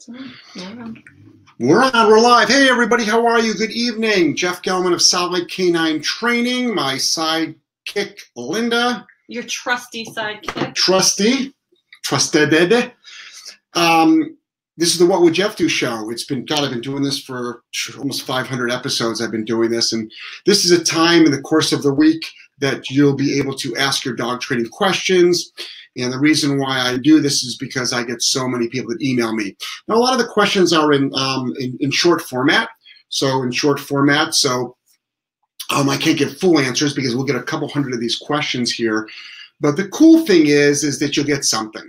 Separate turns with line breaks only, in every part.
Yeah.
We're on, we're live. Hey everybody, how are you? Good evening. Jeff Gellman of Solid Lake Canine Training, my sidekick Linda.
Your trusty sidekick.
Trusted. This is the What Would Jeff Do show. It's been, God, I've been doing this for almost 500 episodes. I've been doing this, and this is a time in the course of the week that you'll be able to ask your dog training questions. And the reason why I do this is because I get so many people that email me. Now, a lot of the questions are in short format. So I can't give full answers because we'll get a couple hundred of these questions here. But the cool thing is that you'll get something.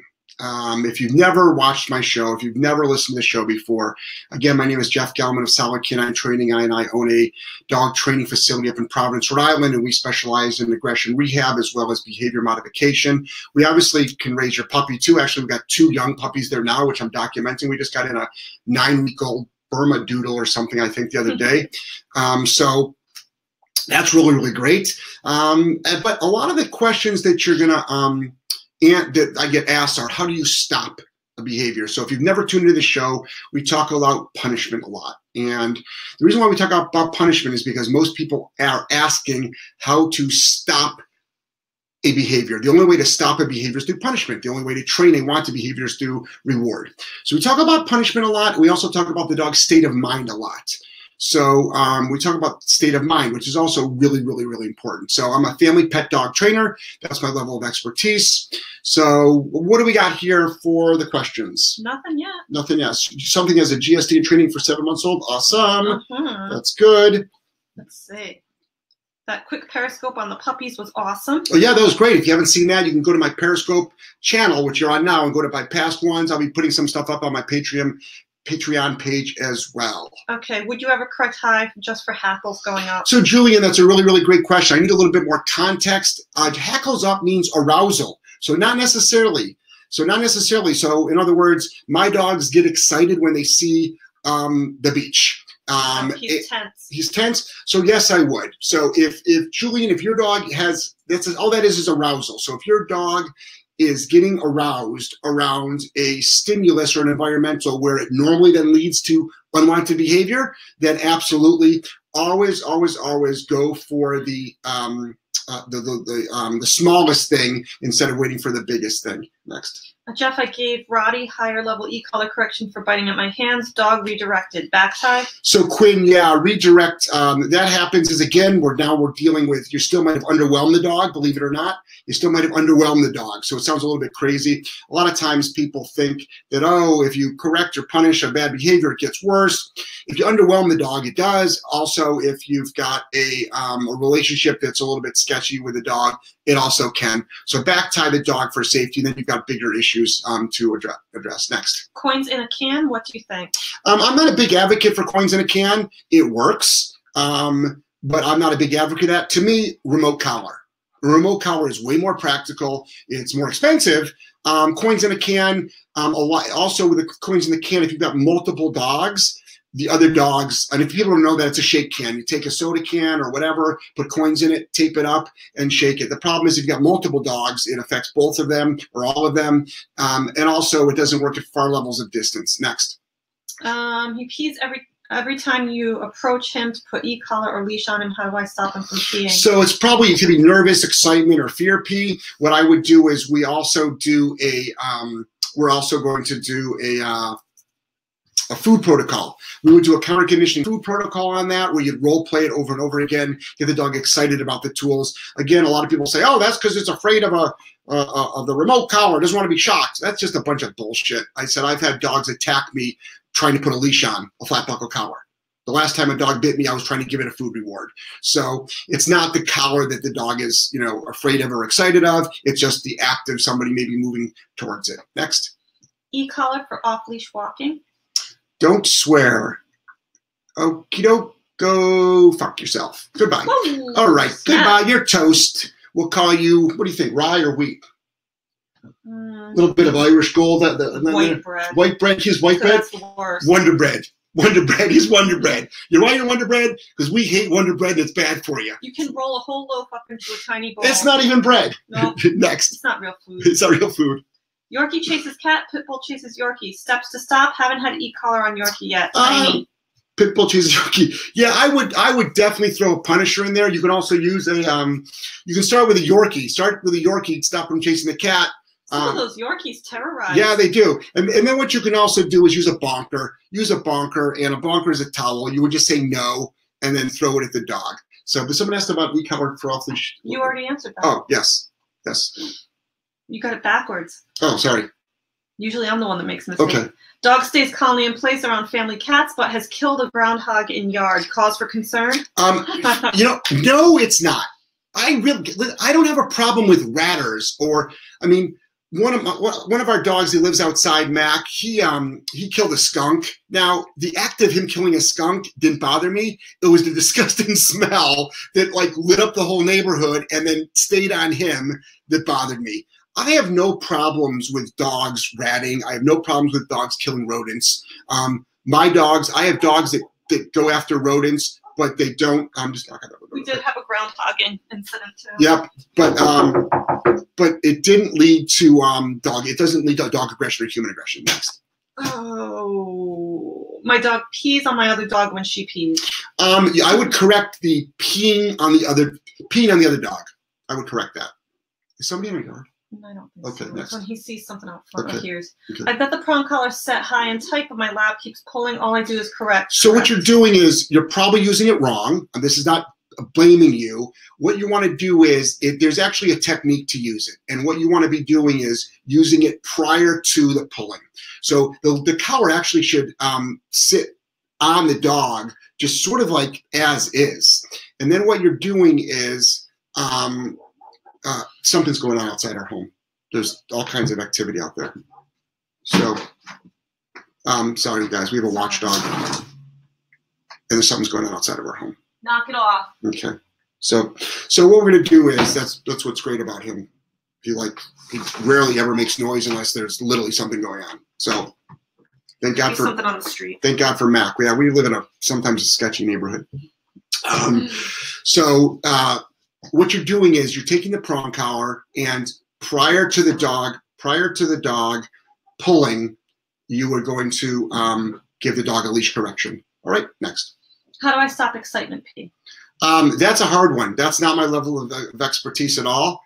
If you've never watched my show, if you've never listened to the show before, again, my name is Jeff Gellman of Solid Lake Canine Training. I own a dog training facility up in Providence, Rhode Island, and we specialize in aggression rehab as well as behavior modification. We obviously can raise your puppy too. Actually, we've got 2 young puppies there now, which I'm documenting. We just got in a 9-week-old Burma Doodle or something, I think, the other day. So that's really, really great. But a lot of the questions that you're going to and that I get asked are, how do you stop a behavior? So if you've never tuned into the show, we talk about punishment a lot. And the reason why we talk about punishment is because most people are asking how to stop a behavior. The only way to stop a behavior is through punishment. The only way to train a wanted behavior is through reward. So we talk about punishment a lot. We also talk about the dog's state of mind a lot. So we talk about state of mind, which is also really, really, really important. So I'm a family pet dog trainer. That's my level of expertise. So what do we got here for the questions?
Nothing yet.
Nothing yet. Something as a GSD in training for 7 months old. Awesome. That's good.
Let's see. That quick Periscope on the puppies was awesome.
Oh, yeah, that was great. If you haven't seen that, you can go to my Periscope channel, which you're on now, and go to my past ones. I'll be putting some stuff up on my Patreon page as well.
Okay, would you ever correct high just for hackles going up?
So Julian, that's a really, really great question. I need a little bit more context. Hackles up means arousal. So not necessarily. So in other words, my dogs get excited when they see the beach.
He's tense.
He's tense. So yes, I would. So if Julian, if your dog has, all that is arousal. So if your dog is getting aroused around a stimulus or an environmental where it normally then leads to unwanted behavior, then absolutely always go for the smallest thing instead of waiting for the biggest thing. Next.
Jeff, I gave Roddy higher level e-collar correction for biting at my hands. Dog redirected. Back tie?
So Quinn, yeah, redirect. That happens is, again, we're dealing with, you still might have underwhelmed the dog, believe it or not. You still might have underwhelmed the dog. So it sounds a little bit crazy. A lot of times people think that, oh, if you correct or punish a bad behavior, it gets worse. If you underwhelm the dog, it does. Also, if you've got a relationship that's a little bit sketchy with the dog, it also can. So back tie the dog for safety, then you've got bigger issues to address. Next.
Coins in a can, what do you think?
I'm not a big advocate for coins in a can. It works, but I'm not a big advocate of that. To me, remote collar. A remote collar is way more practical. It's more expensive. Coins in a can, a lot. Also with the coins in the can, if you've got multiple dogs, the other dogs, and if people don't know that, it's a shake can. You take a soda can or whatever, put coins in it, tape it up, and shake it. The problem is if you've got multiple dogs, it affects both of them or all of them. And also it doesn't work at far levels of distance. Next.
He pees every time you approach him to put e-collar or leash on him. How do I stop him from peeing? So
it's probably, it could be nervous, excitement, or fear pee. What I would do is we also do we're also going to do a food protocol. We would do a counter conditioning food protocol on that, where you'd role play it over and over again, get the dog excited about the tools. Again, a lot of people say, oh, that's because it's afraid of the remote collar, doesn't want to be shocked. That's just a bunch of bullshit. I said, I've had dogs attack me trying to put a leash on a flat buckle collar. The last time a dog bit me, I was trying to give it a food reward. So it's not the collar that the dog is, afraid of or excited of. It's just the act of somebody maybe moving towards it. Next.
E-collar for off-leash walking.
Don't swear. Okie doke, go fuck yourself. Goodbye.
Whoa.
All right, goodbye. You're toast. We'll call you, what do you think, rye or wheat? A little bit of Irish gold.
White bread.
White bread. He's white bread.
That's the worst.
Wonder bread. Wonder bread. He's Wonder bread. You know why you're Wonder bread? Because we hate Wonder bread that's bad for you.
You can roll a whole loaf up into a tiny bowl.
It's not even bread.
No.
Next.
It's not real food.
It's not real food.
Yorkie chases cat, Pitbull chases Yorkie. Steps to stop. Haven't had e-collar on Yorkie yet. Tiny.
Pitbull chases Yorkie. Yeah, I would definitely throw a Punisher in there. You can also use a you can start with a Yorkie. Start with a Yorkie, stop them chasing the cat.
Some of those Yorkies terrorize.
Yeah, they do. And then what you can also do is use a bonker. Use a bonker, and a bonker is a towel. You would just say no and then throw it at the dog. So, but someone asked about e-collar for off-leash.
You already answered that.
Oh, yes. Yes.
You got it backwards.
Oh, sorry.
Usually I'm the one that makes mistakes.
Okay.
Dog stays calmly in place around family cats, but has killed a groundhog in yard. Cause for concern?
You know, no, it's not. I don't have a problem with ratters, or, I mean, one of our dogs that lives outside, Mac, he killed a skunk. Now, the act of him killing a skunk didn't bother me. It was the disgusting smell that like lit up the whole neighborhood and then stayed on him that bothered me. I have no problems with dogs ratting. I have no problems with dogs killing rodents. My dogs, I have dogs that go after rodents, but they don't. I'm just not gonna.
We did have a groundhog incident too.
Yep, but it didn't lead to dog. It doesn't lead to dog aggression or human aggression. Next.
Oh, my dog pees on my other dog when she pees.
I would correct the peeing on the other dog. I would correct that. Is somebody in my yard?
I don't think
okay,
so.
Next.
When he sees something out front,
okay.
He hears.
Okay.
I bet the prong collar's set high and tight, but my lab keeps pulling. All I do is correct.
So what you're doing is you're probably using it wrong. And this is not blaming you. What you want to do is there's actually a technique to use it. And what you want to be doing is using it prior to the pulling. So the collar actually should sit on the dog, just sort of like as is. And then what you're doing is something's going on outside our home. There's all kinds of activity out there. So, sorry guys, we have a watchdog, and there's something's going on outside of our home.
Knock it off.
Okay. So what we're gonna do is that's what's great about him. He rarely ever makes noise unless there's literally something going on. So, thank God for
something on the street.
Thank God for Mac. Yeah, we live in sometimes a sketchy neighborhood. So what you're doing is you're taking the prong collar, and prior to the dog pulling, you are going to give the dog a leash correction. All right, next.
How do I stop excitement pee?
That's a hard one. That's not my level of expertise at all.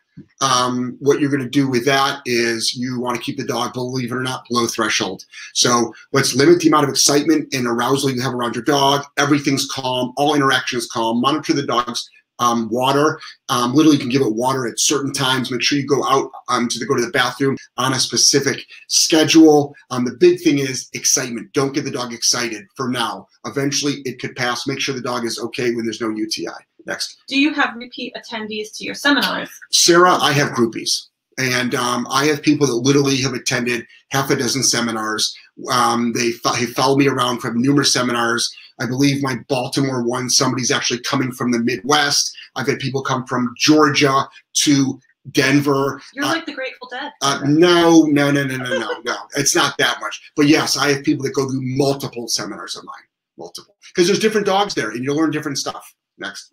What you're going to do with that is you want to keep the dog, believe it or not, below threshold. So let's limit the amount of excitement and arousal you have around your dog. Everything's calm. All interaction is calm. Monitor the dog's water. Literally, you can give it water at certain times. Make sure you go out to go to the bathroom on a specific schedule. The big thing is excitement. Don't get the dog excited for now. Eventually, it could pass. Make sure the dog is okay when there's no UTI. Next.
Do you have repeat attendees to your seminars?
Sarah, I have groupies. And I have people that literally have attended half a dozen seminars. They follow me around from numerous seminars. I believe my Baltimore one, somebody's actually coming from the Midwest. I've had people come from Georgia to Denver.
You're like the Grateful Dead.
No. It's not that much. But yes, I have people that go through multiple seminars of mine. Multiple. Because there's different dogs there, and you'll learn different stuff. Next.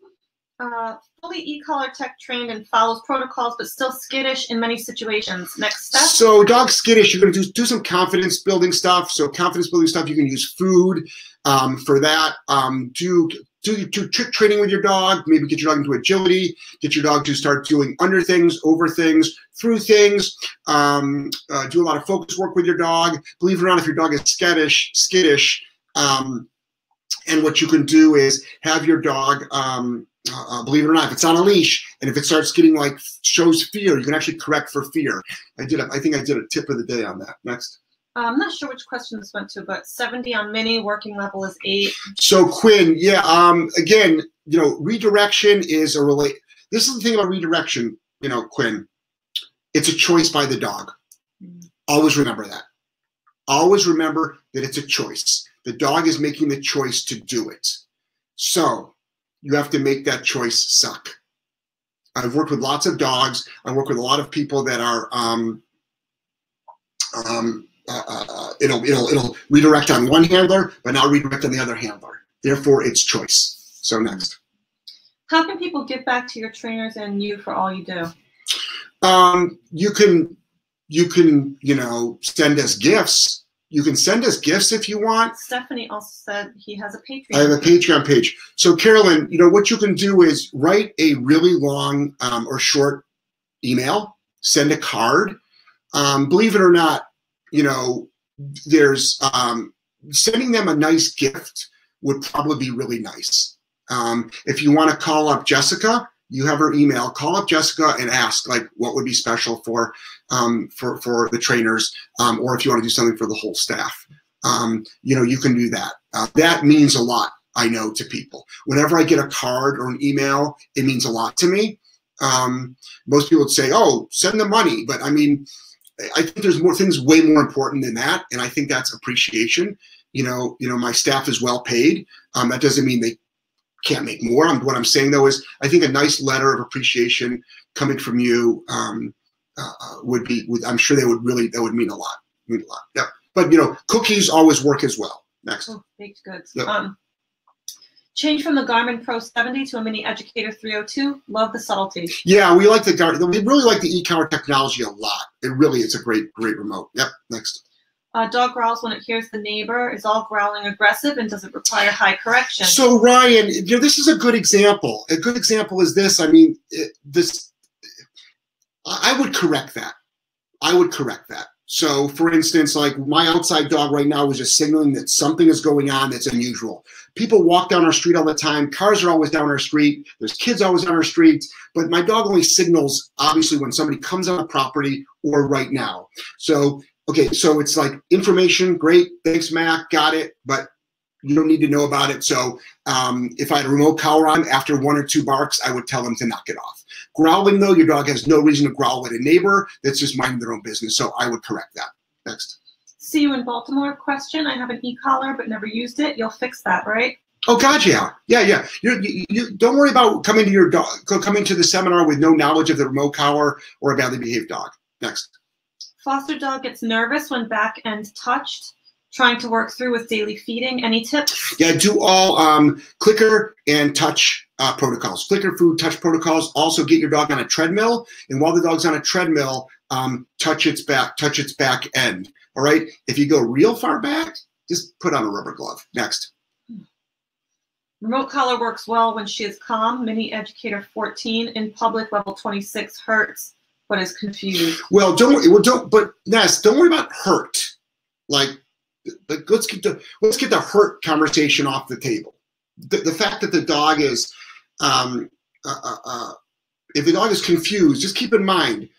Fully e-collar tech trained and follows protocols, but still skittish in many situations. Next step.
So dog skittish, you're going to do some confidence building stuff. So confidence building stuff, you can use food for that. Do trick training with your dog. Maybe get your dog into agility. Get your dog to start doing under things, over things, through things. Do a lot of focus work with your dog. Believe it or not, if your dog is skittish, and what you can do is have your dog. Believe it or not, if it's on a leash and if it starts getting like shows fear, you can actually correct for fear. I think I did a tip of the day on that. Next.
I'm not sure which question this went to, but 70 on mini, working level is 8.
So Quinn, yeah, again, redirection is this is the thing about redirection, Quinn, it's a choice by the dog. Always remember that. Always remember that it's a choice. The dog is making the choice to do it. So you have to make that choice suck. I've worked with lots of dogs. I work with a lot of people that are, it'll redirect on one handler, but not redirect on the other handler. Therefore, it's choice. So next.
How can people give back to your trainers and you for all you do?
You can you can, you know, send us gifts. You can send us gifts if you want.
Stephanie also said he has a Patreon.
I have a Patreon page. So Carolyn, you know, what you can do is write a really long or short email, send a card. Believe it or not, you know, there's sending them a nice gift would probably be really nice. If you want to call up Jessica, you have her email. Call up Jessica and ask, like, what would be special for the trainers, or if you want to do something for the whole staff. You know, you can do that. That means a lot, I know, to people. Whenever I get a card or an email, it means a lot to me. Most people would say, "Oh, send them money," but I mean, I think there's more things way more important than that, and I think that's appreciation. You know, my staff is well paid. That doesn't mean they can't make more. What I'm saying though is, I think a nice letter of appreciation coming from you would be. I'm sure that would mean a lot. Yeah. But you know, cookies always work as well. Next.
Oh, baked goods.
Yep.
Change from the Garmin Pro 70 to a Mini Educator 302. Love the subtlety.
Yeah, we like the Garmin. We really like the e-collar technology a lot. It really is a great remote. Yep. Next.
Dog growls when it hears the neighbor. Is all growling aggressive, and does it require high correction?
So Ryan, you know, this is a good example. A good example is this. I mean, I would correct that. I would correct that. So, for instance, like my outside dog right now is just signaling that something is going on that's unusual. People walk down our street all the time. Cars are always down our street. There's kids always on our streets. But my dog only signals, obviously, when somebody comes on the property or right now. So, okay, so it's like information, great, thanks, Mac, got it, but you don't need to know about it. So if I had a remote collar on, after 1 or 2 barks, I would tell them to knock it off. Growling, though, your dog has no reason to growl at a neighbor that's just minding their own business. So I would correct that. Next.
See you in Baltimore question. I have an e-collar but never used it. You'll fix that, right?
Oh God, yeah. You don't worry about coming to the seminar with no knowledge of the remote collar or a badly behaved dog. Next.
Foster dog gets nervous when back end touched. Trying to work through with daily feeding. Any tips?
Yeah, do all clicker and touch protocols. Clicker, food, touch protocols. Also get your dog on a treadmill, and while the dog's on a treadmill, touch its back end. All right. If you go real far back, just put on a rubber glove. Next.
Remote collar works well when she is calm. Mini Educator 14 in public, level 26 hertz, but is confused.
Well, but Ness, don't worry about hurt. Like, let's get the hurt conversation off the table. The fact that the dog is, if the dog is confused, just keep in mind,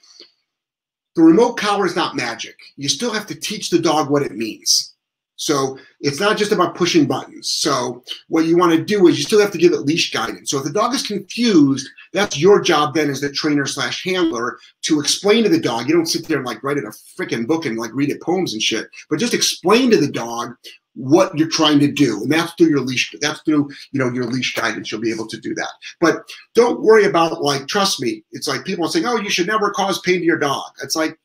the remote collar is not magic. You still have to teach the dog what it means. So it's not just about pushing buttons. So what you want to do is you still have to give it leash guidance. So if the dog is confused, that's your job then as the trainer/handler to explain to the dog. You don't sit there and like write it a freaking book and like read it poems and shit, but just explain to the dog what you're trying to do. And that's through your leash. That's through, you know, your leash guidance. You'll be able to do that. But don't worry about, like, trust me. It's like people are saying, oh, you should never cause pain to your dog. It's like,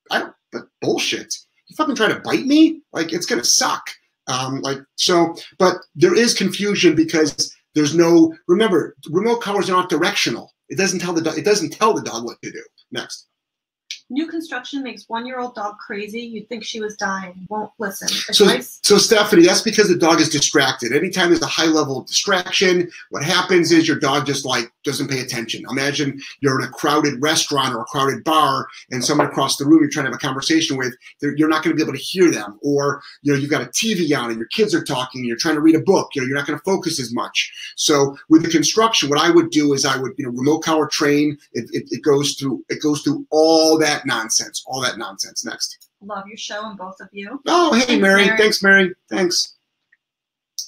but bullshit. You fucking try to bite me? Like, it's going to suck. But there is confusion because there's no, remember, remote collars are not directional. It doesn't tell the dog what to do. Next.
New construction makes 1-year-old dog crazy. You'd think she was dying. Won't listen.
So Stephanie, that's because the dog is distracted. Anytime there's a high level of distraction, what happens is your dog just like doesn't pay attention. Imagine you're in a crowded restaurant or a crowded bar and someone across the room you're trying to have a conversation with, you're not going to be able to hear them. Or, you know, you've got a TV on and your kids are talking and you're trying to read a book. You know, you're not going to focus as much. So with the construction, what I would do is I would, you know, remote collar train. It goes through all that nonsense. Next.
Love your show and both of you.
Oh, hey, Mary. Thanks, Mary. Thanks.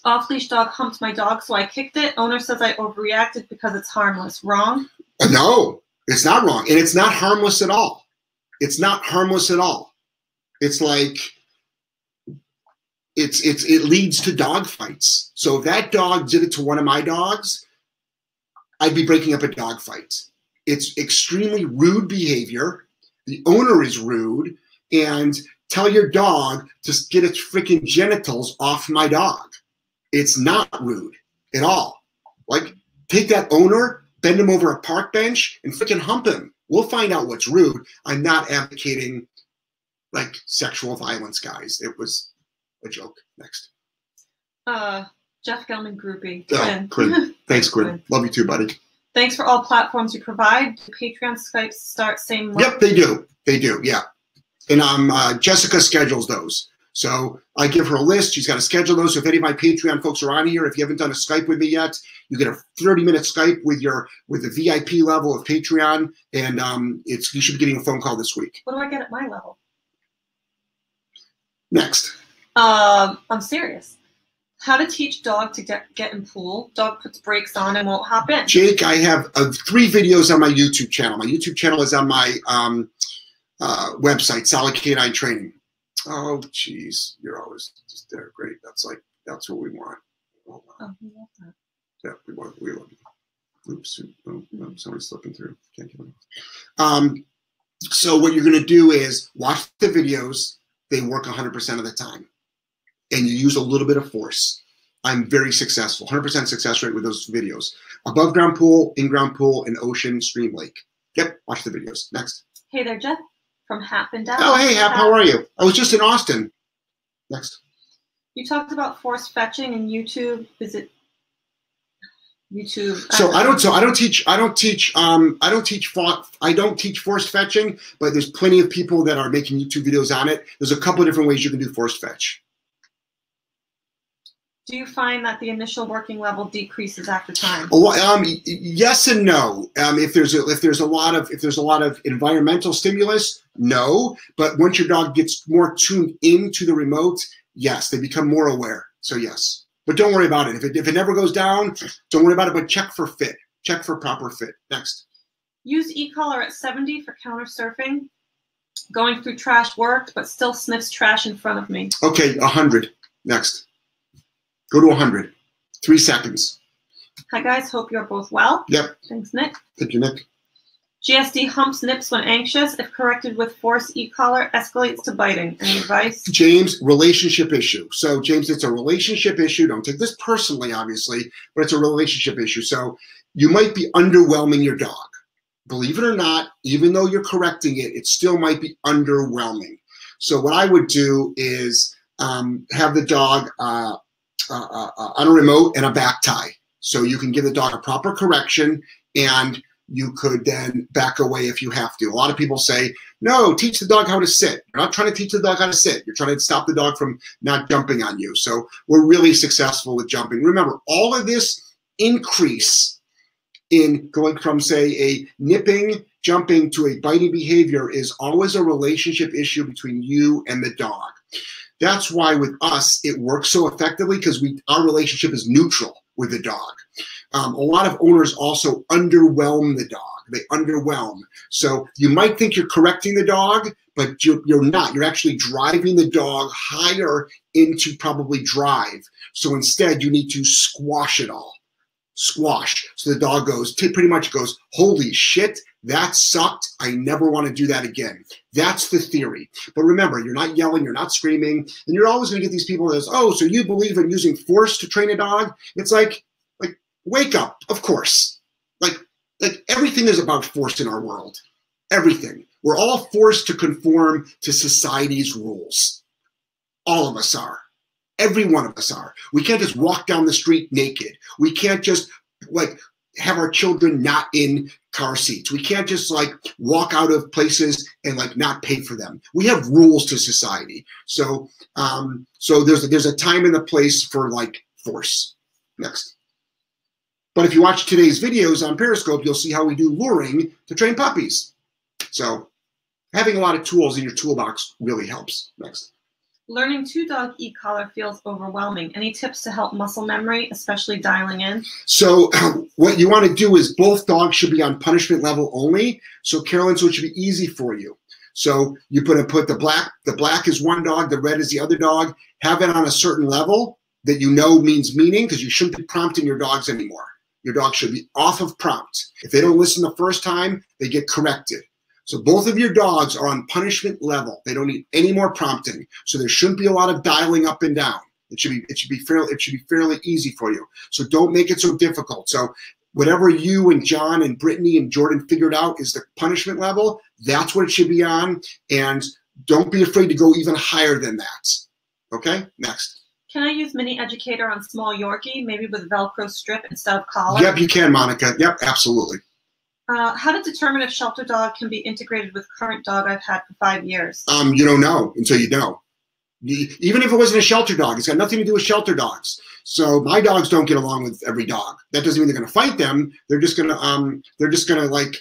Off-leash dog humped my dog, so I kicked it. Owner says I overreacted because it's harmless. Wrong?
No, it's not wrong. And it's not harmless at all. It's not harmless at all. It's like, it leads to dog fights. So if that dog did it to one of my dogs, I'd be breaking up a dog fight. It's extremely rude behavior. The owner is rude, and tell your dog to get its freaking genitals off my dog. It's not rude at all. Like, take that owner, bend him over a park bench, and freaking hump him. We'll find out what's rude. I'm not advocating like sexual violence, guys. It was a joke. Next.
Jeff Gelman groupie.
Oh, Quinn. Thanks, Quinn. Love you too, buddy.
Thanks for all platforms you provide. Do Patreon Skypes start same way?
Yep, they do. They do, yeah. And Jessica schedules those. So I give her a list. She's got to schedule those. So if any of my Patreon folks are on here, if you haven't done a Skype with me yet, you get a 30-minute Skype with the VIP level of Patreon, and you should be getting a phone call this week.
What do I get at my level?
Next.
I'm serious. How to teach dog to get in pool. Dog puts brakes on and won't hop in.
Jake, I have 3 videos on my YouTube channel. My YouTube channel is on my website, Solid Canine Training. Oh, geez. You're always just there. Great. That's what we want. Oh,
we love that.
Yeah, we love you. Oops. Oh, no, somebody's slipping through. Can't get them. So what you're going to do is watch the videos. They work 100% of the time. And you use a little bit of force. I'm very successful, 100% success rate with those videos. Above ground pool, in-ground pool, and ocean, stream, lake. Yep, watch the videos. Next.
Hey there, Jeff. From Hap in Dallas.
Oh, hey, Hap, how are you? I was just in Austin. Next.
You talked about force fetching and YouTube. Is it YouTube?
So I don't teach force fetching, but there's plenty of people that are making YouTube videos on it. There's a couple of different ways you can do force fetch.
Do you find that the initial working level decreases after time?
Yes and no. If there's a lot of environmental stimulus, no. But once your dog gets more tuned into the remote, yes, they become more aware. So yes, but don't worry about it. If it never goes down, don't worry about it. But check for fit. Check for proper fit. Next.
Use e-collar at 70 for counter surfing. Going through trash worked, but still sniffs trash in front of me.
Okay, 100. Next. Go to 100. 3 seconds.
Hi, guys. Hope you're both well.
Yep.
Thanks, Nick.
Thank you, Nick.
GSD humps nips when anxious. If corrected with force, e-collar escalates to biting. Any advice?
James, relationship issue. So, James, it's a relationship issue. Don't take this personally, obviously, but it's a relationship issue. So, you might be underwhelming your dog. Believe it or not, even though you're correcting it, it still might be underwhelming. So, what I would do is have the dog on a remote and a back tie. So you can give the dog a proper correction, and you could then back away if you have to. A lot of people say, no, teach the dog how to sit. You're not trying to teach the dog how to sit. You're trying to stop the dog from not jumping on you. So we're really successful with jumping. Remember, all of this increase in going from, say, a nipping, jumping to a biting behavior is always a relationship issue between you and the dog. That's why with us, it works so effectively because our relationship is neutral with the dog. A lot of owners also underwhelm the dog. They underwhelm. So you might think you're correcting the dog, but you're not. You're actually driving the dog higher into probably drive. So instead, you need to squash it all. Squash. So the dog pretty much goes, holy shit, that sucked. I never want to do that again. That's the theory. But remember, you're not yelling, you're not screaming, and you're always going to get these people that says, oh, so you believe in using force to train a dog? It's like wake up, of course. Like everything is about force in our world. Everything. We're all forced to conform to society's rules. All of us are. Every one of us are. We can't just walk down the street naked. We can't just have our children not in car seats. We can't just walk out of places and not pay for them. We have rules to society. So there's a time and a place for force. Next. But if you watch today's videos on Periscope, you'll see how we do luring to train puppies. So having a lot of tools in your toolbox really helps. Next.
Learning 2-dog e-collar feels overwhelming. Any tips to help muscle memory, especially dialing in?
So what you want to do is both dogs should be on punishment level only. So Carolyn, so it should be easy for you. So you put the black is one dog, the red is the other dog. Have it on a certain level that you know means meaning, because you shouldn't be prompting your dogs anymore. Your dog should be off of prompt. If they don't listen the first time, they get corrected. So both of your dogs are on punishment level. They don't need any more prompting. So there shouldn't be a lot of dialing up and down. It should be fairly easy for you. So don't make it so difficult. So whatever you and John and Brittany and Jordan figured out is the punishment level, that's what it should be on. And don't be afraid to go even higher than that. Okay, next.
Can I use Mini Educator on small Yorkie, maybe with Velcro strip instead of collar?
Yep, you can, Monica. Yep, absolutely.
How to determine if shelter dog can be integrated with current dog I've had for 5 years?
You don't know until you know. Even if it wasn't a shelter dog, it's got nothing to do with shelter dogs. So my dogs don't get along with every dog. That doesn't mean they're going to fight them. They're just going to like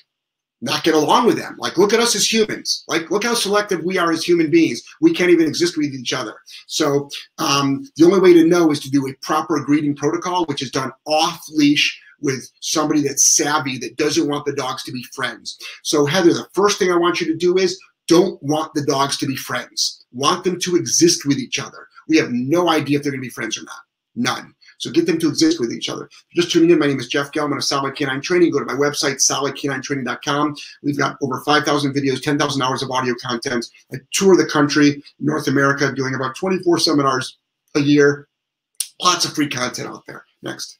not get along with them. Like, look at us as humans. Like, look how selective we are as human beings. We can't even exist with each other. So the only way to know is to do a proper breeding protocol, which is done off leash with somebody that's savvy, that doesn't want the dogs to be friends. So Heather, the first thing I want you to do is don't want the dogs to be friends. Want them to exist with each other. We have no idea if they're going to be friends or not. None. So get them to exist with each other. If you're just tuning in, my name is Jeff Gellman of Solid Canine Training. Go to my website, solidcaninetraining.com. We've got over 5,000 videos, 10,000 hours of audio content, a tour of the country, North America, doing about 24 seminars a year. Lots of free content out there. Next.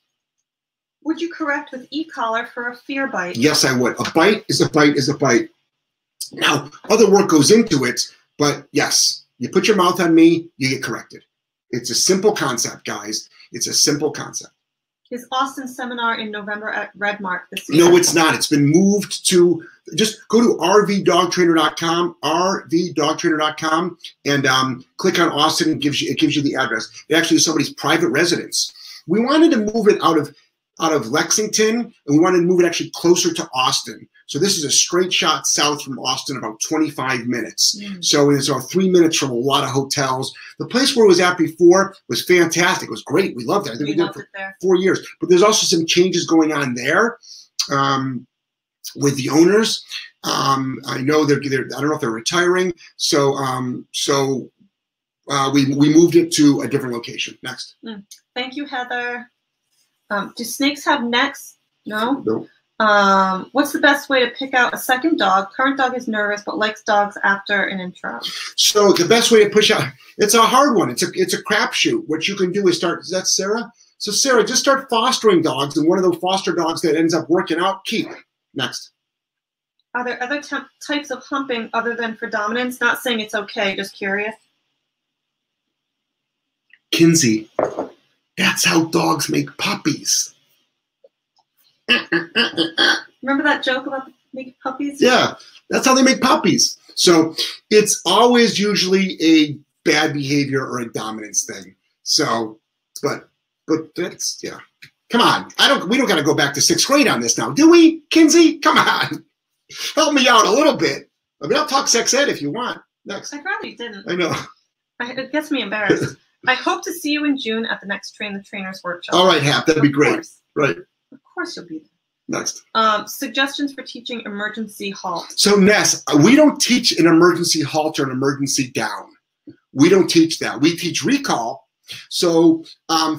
Would you correct with e-collar for a fear bite?
Yes, I would. A bite is a bite is a bite. Now, other work goes into it, but yes, you put your mouth on me, you get corrected. It's a simple concept, guys. It's a simple concept.
Is Austin seminar in November at Red Mark this year?
No, it's not. It's been moved to, just go to rvdogtrainer.com, rvdogtrainer.com, and click on Austin. It gives you the address. It actually is somebody's private residence. We wanted to move it out of Lexington, and we wanted to move it actually closer to Austin. So this is a straight shot south from Austin, about 25 minutes. So it's about 3 minutes from a lot of hotels. The place where it was at before was fantastic. It was great. We loved it. I think we did it for 4 years. But there's also some changes going on there with the owners. I know I don't know if they're retiring. So we moved it to a different location. Next.
Thank you, Heather. Do snakes have necks? No.
No.
What's the best way to pick out a second dog? Current dog is nervous but likes dogs after an intro.
So the best way to push out, it's a hard one. It's a crapshoot. What you can do is start, is that Sarah? So Sarah, just start fostering dogs, and one of those foster dogs that ends up working out, keep. Next.
Are there other types of humping other than for dominance? Not saying it's okay, just curious.
Kinsey, that's how dogs make puppies.
Remember that joke about making puppies?
Yeah, that's how they make puppies. So it's always usually a bad behavior or a dominance thing. So, but that's, yeah. Come on, we don't got to go back to 6th grade on this now, do we, Kinsey? Come on, help me out a little bit. I mean, I'll talk sex ed if you want. Next.
I'd rather you didn't.
I know.
It gets me embarrassed. I hope to see you in June at the next Train the Trainers workshop.
All right, Hap, that'd be great.
Course.
Right.
Of course you'll be there.
Next.
Suggestions for teaching emergency halt.
So Ness, we don't teach an emergency halt or an emergency down. We don't teach that. We teach recall. So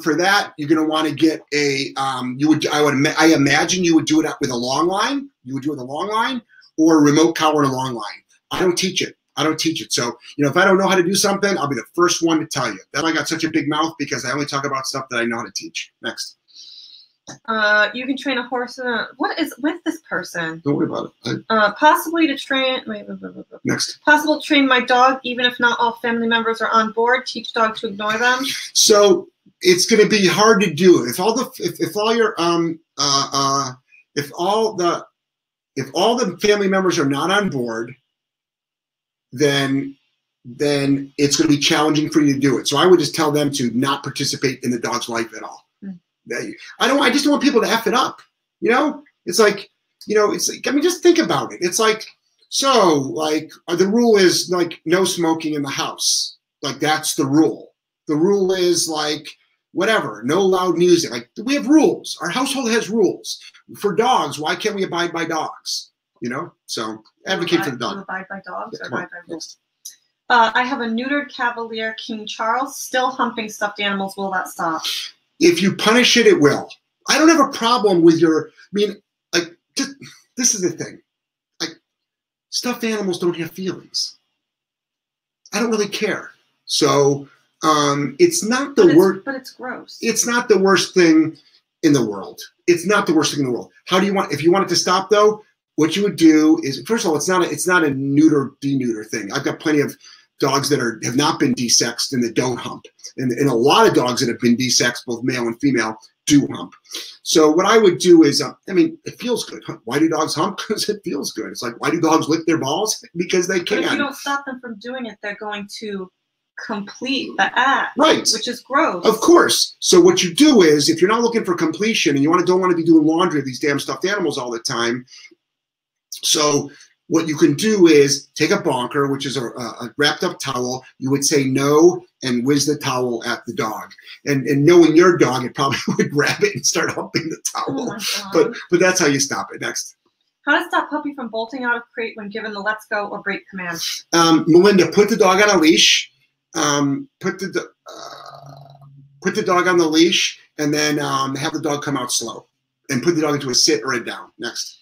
for that, you're going to want to get a, I imagine you would do it with a long line. You would do it with a long line or a remote collar and a long line. I don't teach it. I don't teach it. So, if I don't know how to do something, I'll be the first one to tell you. That's why I got such a big mouth, because I only talk about stuff that I know how to teach. Next.
You can train a horse. What is with this person?
Don't worry about it.
Possibly to train.
Next.
Possible to train my dog, even if not all family members are on board. Teach dog to ignore them.
So it's going to be hard to do. If all the family members are not on board, then it's going to be challenging for you to do it. So I would just tell them to not participate in the dog's life at all. I just don't want people to F it up. It's like, I mean, just think about it. It's like, the rule is like no smoking in the house. Like, that's the rule. The rule is like, whatever, no loud music. Like, we have rules. Our household has rules. For dogs, why can't we abide by dogs? So advocate for the dog.
Abide by dogs or abide by rules.
Next.
I have a neutered Cavalier King Charles, still humping stuffed animals. Will that stop?
If you punish it, it will. I don't have a problem with this is the thing. Stuffed animals don't have feelings. I don't really care. So it's not the worst.
But it's gross.
It's not the worst thing. in the world. It's not the worst thing in the world. How do you want, if you want it to stop though, what you would do is, first of all, it's not a neuter, deneuter thing. I've got plenty of dogs that have not been desexed and that don't hump. And a lot of dogs that have been desexed, both male and female, do hump. So what I would do is, I mean, it feels good. Why do dogs hump? Because it feels good. It's like, why do dogs lick their balls? Because they can.
But if you don't stop them from doing it, they're going to complete the act,
right?
Which is gross.
Of course. So what you do is, if you're not looking for completion and you don't want to be doing laundry of these damn stuffed animals all the time, so what you can do is take a bonker, which is a wrapped up towel. You would say no and whiz the towel at the dog. And knowing your dog, it probably would grab it and start humping the towel.
Oh
but that's how you stop it. Next.
How to stop puppy from bolting out of crate when given the let's go or break command?
Melinda, put the dog on a leash. Put the dog on the leash, and then have the dog come out slow. And put the dog into a sit or a down. Next.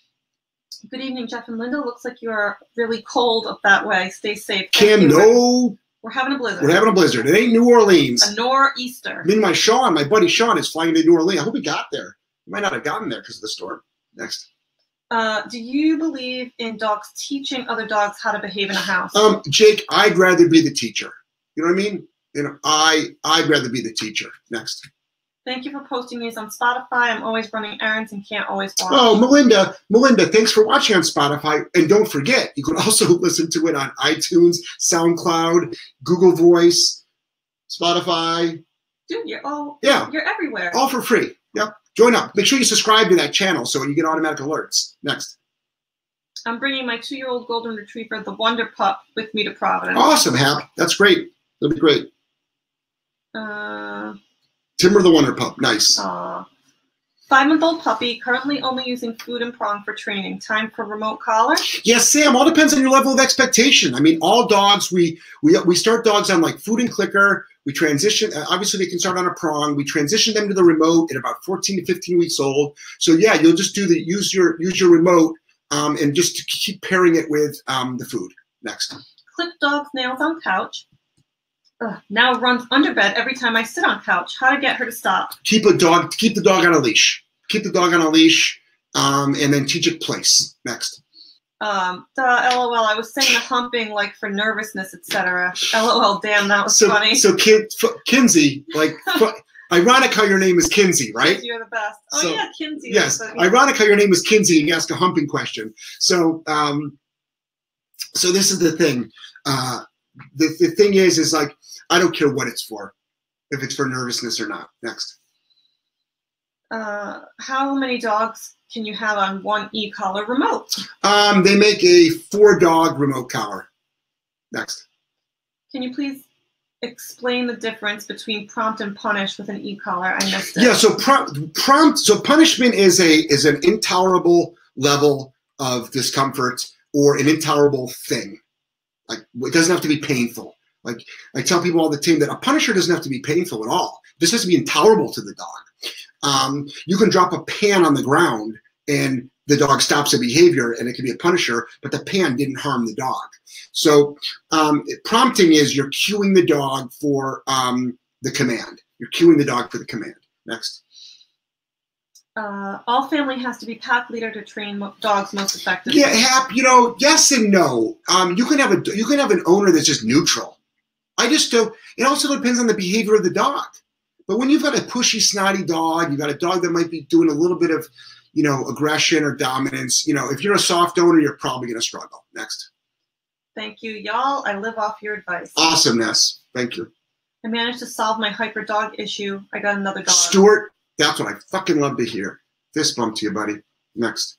Good evening, Jeff and Linda. Looks like you're really cold up that way. Stay safe.
Kim, no.
We're having a blizzard.
We're having a blizzard. It ain't New Orleans.
A nor'easter.
I mean, my buddy Sean is flying to New Orleans. I hope he got there. He might not have gotten there because of the storm. Next.
Do you believe in dogs teaching other dogs how to behave in a house?
Jake, I'd rather be the teacher. You know what I mean? You know, I'd rather be the teacher. Next.
Thank you for posting these on Spotify. I'm always running errands and can't always watch.
Oh, Melinda, thanks for watching on Spotify. And don't forget, you can also listen to it on iTunes, SoundCloud, Google Voice, Spotify.
Dude, you're everywhere.
All for free. Yep. Join up. Make sure you subscribe to that channel so you get automatic alerts. Next.
I'm bringing my 2-year-old golden retriever, the Wonder Pup, with me to Providence.
Awesome, Hap. That's great. That'll be great. Timber the Wonder Pup. Nice.
5-month-old puppy, currently only using food and prong for training. Time for remote collar?
Yes, Sam. All depends on your level of expectation. I mean, all dogs, we start dogs on like food and clicker. We transition. Obviously, they can start on a prong. We transition them to the remote at about 14 to 15 weeks old. So yeah, you'll just do use your remote and just keep pairing it with the food. Next.
Clip dog's nails on couch. Now runs under bed every time I sit on couch. How to get her to stop? Keep the
dog on a leash. Keep the dog on a leash, and then teach it place. Next.
LOL. I was saying the humping like for nervousness, etc. LOL. Damn, that was funny.
So Kinsey, like, ironic how your name is Kinsey, right?
You're the best. Oh so, yeah, Kinsey.
Yes, ironic how your name is Kinsey and you ask a humping question. So, so this is the thing. The thing is like, I don't care what it's for, if it's for nervousness or not. Next.
How many dogs can you have on one e-collar remote?
They make a 4-dog remote collar. Next.
Can you please explain the difference between prompt and punish with an e-collar? I missed it.
Yeah, so so punishment is an intolerable level of discomfort or an intolerable thing. Like, it doesn't have to be painful. Like, I tell people all the time that a punisher doesn't have to be painful at all. This has to be intolerable to the dog. You can drop a pan on the ground and the dog stops a behavior and it can be a punisher, but the pan didn't harm the dog. So prompting is you're cueing the dog for the command. You're cueing the dog for the command. Next.
All family has to be pack leader to train dogs most effectively.
Yeah, Hap, yes and no. You can have an owner that's just neutral. It also depends on the behavior of the dog. But when you've got a pushy, snotty dog, you've got a dog that might be doing a little bit of, aggression or dominance. If you're a soft owner, you're probably going to struggle. Next.
Thank you, y'all. I live off your advice.
Awesomeness. Thank you.
I managed to solve my hyper dog issue. I got another dog.
Stuart, that's what I fucking love to hear. Fist bump to you, buddy. Next.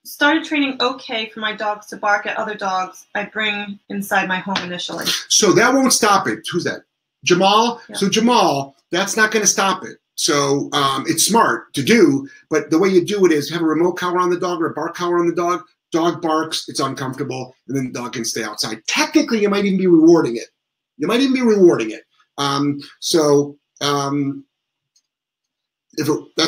Started training okay for my dogs to bark at other dogs I bring inside my home initially.
So that won't stop it. Who's that? Jamal? Yeah. So Jamal, that's not going to stop it. So it's smart to do, but the way you do it is have a remote collar on the dog or a bark collar on the dog. Dog barks, it's uncomfortable, and then the dog can stay outside. Technically, you might even be rewarding it. That's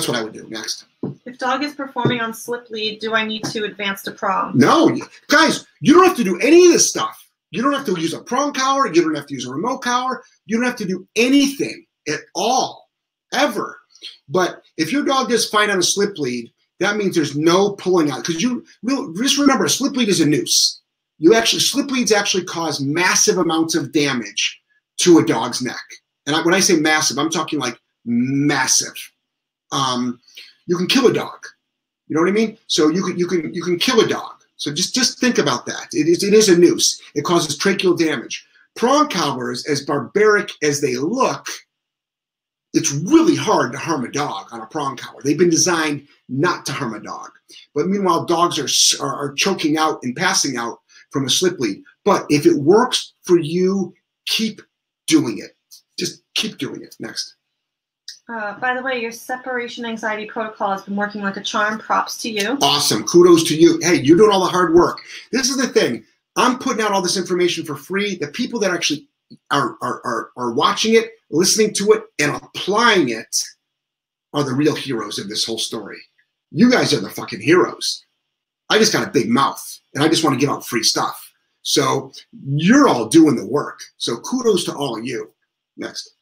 what I would do. Next.
If dog is performing on slip lead, do I need to advance to prong?
No, guys, you don't have to do any of this stuff. You don't have to use a prong collar. You don't have to use a remote collar. You don't have to do anything at all, ever. But if your dog does fine on a slip lead, that means there's no pulling out. Because just remember, a slip lead is a noose. Slip leads actually cause massive amounts of damage to a dog's neck. And when I say massive, I'm talking like massive. You can kill a dog. You know what I mean? So you can kill a dog. So just think about that. It is a noose. It causes tracheal damage. Prong collars, as barbaric as they look, it's really hard to harm a dog on a prong collar. They've been designed not to harm a dog. But meanwhile, dogs are choking out and passing out from a slip lead. But if it works for you, keep doing it. Just keep doing it. Next.
By the way, your separation anxiety protocol has been working like a charm. Props to you.
Awesome. Kudos to you. Hey, you're doing all the hard work. This is the thing. I'm putting out all this information for free. The people that actually are watching it, listening to it, and applying it are the real heroes of this whole story. You guys are the fucking heroes. I just got a big mouth, and I just want to give out free stuff. So you're all doing the work. So kudos to all of you. Next.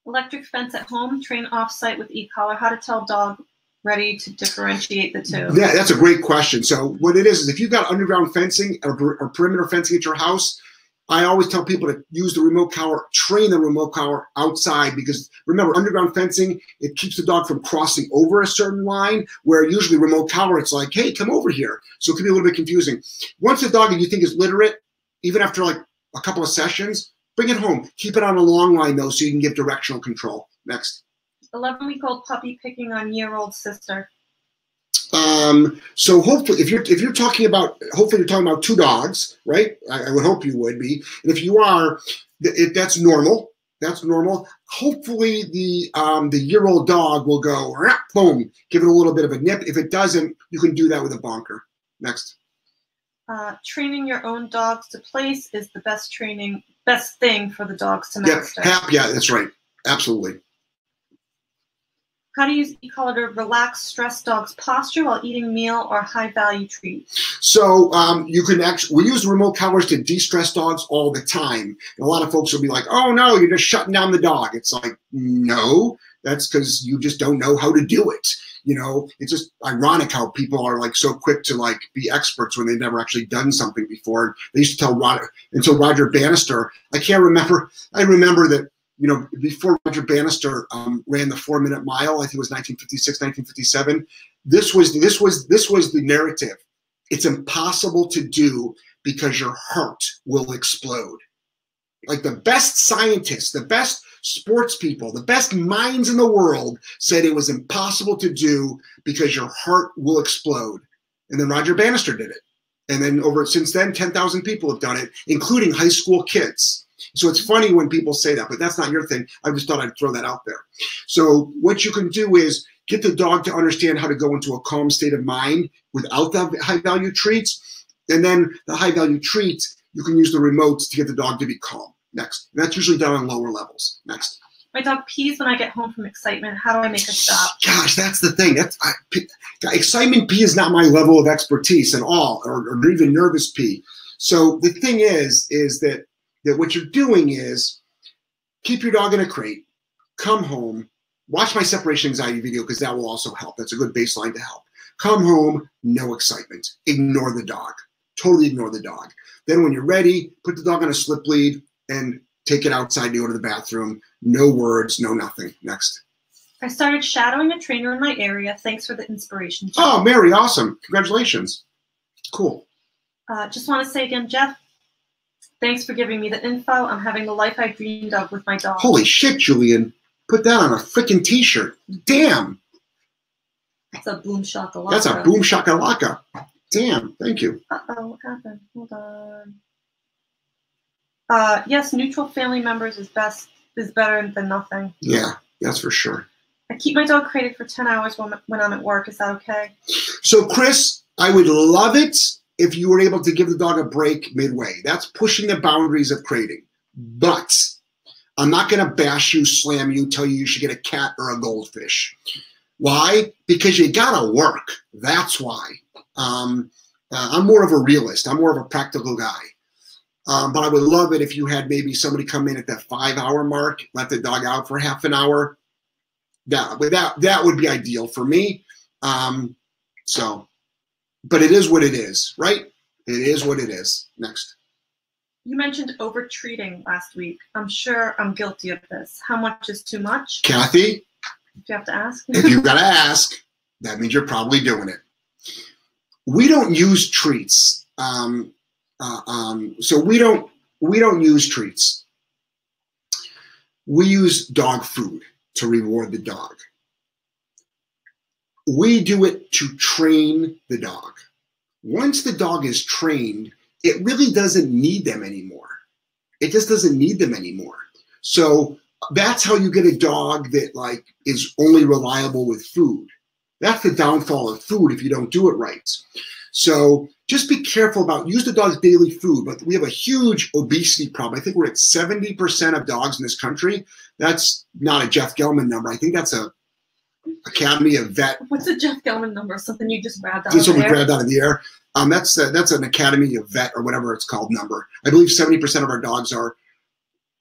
Electric fence at home, train off-site with e-collar. How to tell dog ready to differentiate the two?
Yeah, that's a great question. So what it is if you've got underground fencing or perimeter fencing at your house, I always tell people to use the remote collar, train the remote collar outside, because remember, underground fencing, it keeps the dog from crossing over a certain line, where usually remote collar, it's like, hey, come over here. So it can be a little bit confusing. Once the dog you think is literate, even after like a couple of sessions, bring it home. Keep it on a long line, though, so you can give directional control. Next.
11-week-old puppy picking on year-old sister.
So hopefully, if you're talking about, hopefully you're talking about two dogs, right? I would hope you would be. And if you are, that's normal. That's normal. Hopefully the year-old dog will go, boom, give it a little bit of a nip. If it doesn't, you can do that with a bonker. Next.
Training your own dogs to place is the best thing for the dogs to master.
Yeah, that's right. Absolutely.
How to use e-collar to relax stressed dogs' posture while eating meal or high-value treats.
So you can we use remote collars to de-stress dogs all the time. And a lot of folks will be like, oh no, you're just shutting down the dog. It's like, no, that's because you just don't know how to do it. You know, it's just ironic how people are like so quick to like be experts when they've never actually done something before. They used to tell Roger Bannister, I remember that, you know, before Roger Bannister ran the 4-minute mile, I think it was 1956, 1957. This was the narrative. It's impossible to do because your heart will explode. Like the best scientists, the best sports people, the best minds in the world said it was impossible to do because your heart will explode. And then Roger Bannister did it. And then since then, 10,000 people have done it, including high school kids. So it's funny when people say that, but that's not your thing. I just thought I'd throw that out there. So what you can do is get the dog to understand how to go into a calm state of mind without the high-value treats. And then the high-value treats, you can use the remotes to get the dog to be calm. Next. And that's usually done on lower levels. Next.
My dog pees when I get home from excitement. How do I make a stop?
Gosh, that's the thing. Excitement pee is not my level of expertise at all, or even nervous pee. So the thing is that what you're doing is keep your dog in a crate, come home, watch my separation anxiety video because that will also help. That's a good baseline to help. Come home, no excitement. Ignore the dog. Totally ignore the dog. Then when you're ready, put the dog on a slip lead and take it outside to go to the bathroom. No words, no nothing. Next.
I started shadowing a trainer in my area. Thanks for the inspiration. Jeff.
Oh, Mary, awesome. Congratulations. Cool.
Just want to say again, Jeff, thanks for giving me the info. I'm having the life I dreamed of with my dog.
Holy shit, Julian. Put that on a freaking t-shirt. Damn.
That's a boom shakalaka.
That's a boom shakalaka. Damn, thank you.
Uh-oh, what happened? Hold on. Yes, neutral family members is better than nothing.
Yeah, that's for sure.
I keep my dog crated for 10 hours when I'm at work. Is that okay?
So, Chris, I would love it if you were able to give the dog a break midway. That's pushing the boundaries of crating. But I'm not going to bash you, slam you, tell you should get a cat or a goldfish. Why? Because you got to work. That's why. I'm more of a realist. I'm more of a practical guy. But I would love it if you had maybe somebody come in at that 5-hour mark, let the dog out for half an hour, That would be ideal for me. But it is what it is, right? It is what it is. Next.
You mentioned over-treating last week. I'm sure I'm guilty of this. How much is too much?
Kathy?
Do you have to ask?
If you gotta ask, that means you're probably doing it. We don't use treats. So we don't use treats. We use dog food to reward the dog. We do it to train the dog. Once the dog is trained, it really doesn't need them anymore. It just doesn't need them anymore. So that's how you get a dog that like is only reliable with food. That's the downfall of food if you don't do it right. So just be careful about, use the dog's daily food, but we have a huge obesity problem. I think we're at 70% of dogs in this country. That's not a Jeff Gellman number. I think that's a Academy of Vet.
What's a Jeff Gellman number? Something you just grabbed out
Just
of the
we
air?
grabbed out of the air. That's an Academy of Vet or whatever it's called number. I believe 70% of our dogs are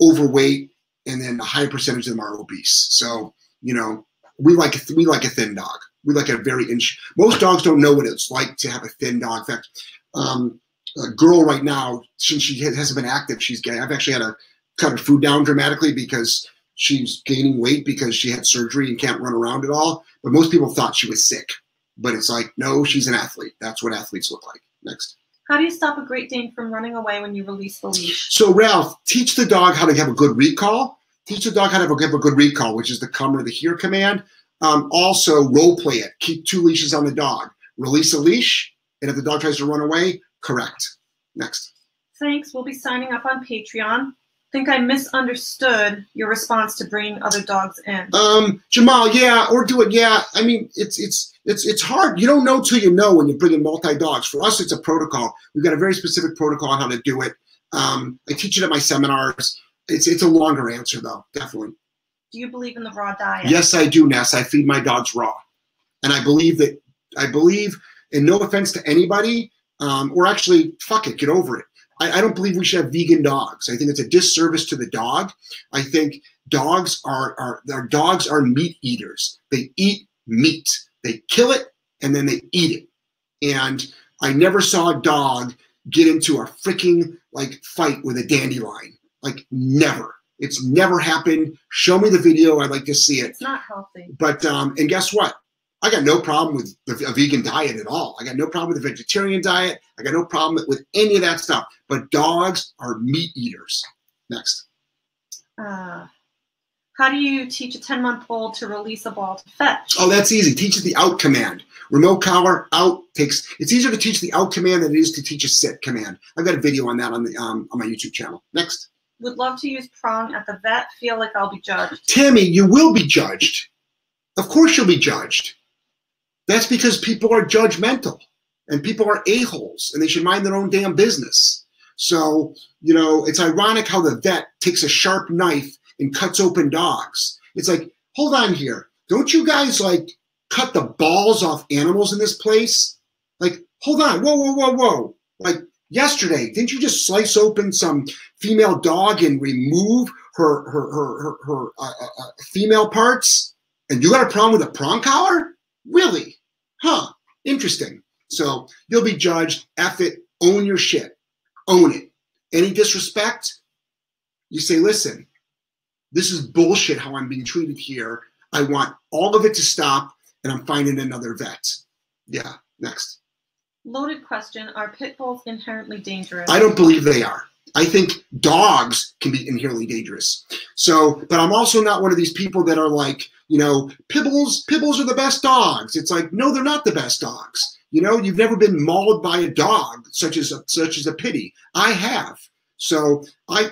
overweight, and then a high percentage of them are obese. So, you know, we like a thin dog. We like a very most dogs don't know what it's like to have a thin dog. In fact, a girl right now, since she hasn't been active, I've actually had to cut her food down dramatically because she's gaining weight because she had surgery and can't run around at all. But most people thought she was sick. But it's like, no, she's an athlete. That's what athletes look like. Next.
How do you stop a Great Dane from running away when you release the leash?
So Ralph, teach the dog how to have a good recall. Teach the dog how to have a good recall, which is the come or the here command. Also, role play it. Keep 2 leashes on the dog. Release a leash, and if the dog tries to run away, correct. Next.
Thanks. We'll be signing up on Patreon. Think I misunderstood your response to bringing other dogs in.
Jamal, yeah, or do it, yeah. I mean, it's hard. You don't know till you know when you're bringing multi-dogs. For us, it's a protocol. We've got a very specific protocol on how to do it. I teach it at my seminars. It's a longer answer, though, definitely.
Do you believe in the raw diet?
Yes, I do, Ness. I feed my dogs raw. And I believe, and no offense to anybody, or actually, fuck it, get over it. I don't believe we should have vegan dogs. I think it's a disservice to the dog. I think dogs are meat eaters. They eat meat. They kill it and then they eat it. And I never saw a dog get into a freaking like fight with a dandelion. Like never. It's never happened. Show me the video. I'd like to see it.
It's not healthy.
But and guess what? I got no problem with a vegan diet at all. I got no problem with the vegetarian diet. I got no problem with any of that stuff. But dogs are meat eaters. Next.
How do you teach a 10-month-old to release a ball to fetch?
Oh, that's easy. Teach it the out command. Remote collar, out takes. It's easier to teach the out command than it is to teach a sit command. I've got a video on that on my YouTube channel. Next.
Would love to use prong at the vet. Feel like I'll be judged.
Tammy, you will be judged. Of course you'll be judged. That's because people are judgmental and people are a-holes and they should mind their own damn business. So, you know, it's ironic how the vet takes a sharp knife and cuts open dogs. It's like, hold on here. Don't you guys like cut the balls off animals in this place? Like, hold on. Whoa, whoa, whoa, whoa. Like yesterday, didn't you just slice open some female dog and remove her female parts? And you got a problem with a prong collar? Really? Huh. Interesting. So you'll be judged. F it. Own your shit. Own it. Any disrespect, you say, listen, this is bullshit how I'm being treated here. I want all of it to stop, and I'm finding another vet. Yeah. Next.
Loaded question. Are pit bulls inherently dangerous?
I don't believe they are. I think dogs can be inherently dangerous. So, but I'm also not one of these people that are like, you know, pit bulls are the best dogs. It's like, no, they're not the best dogs. You know, you've never been mauled by a dog such as a pitty. I have. So I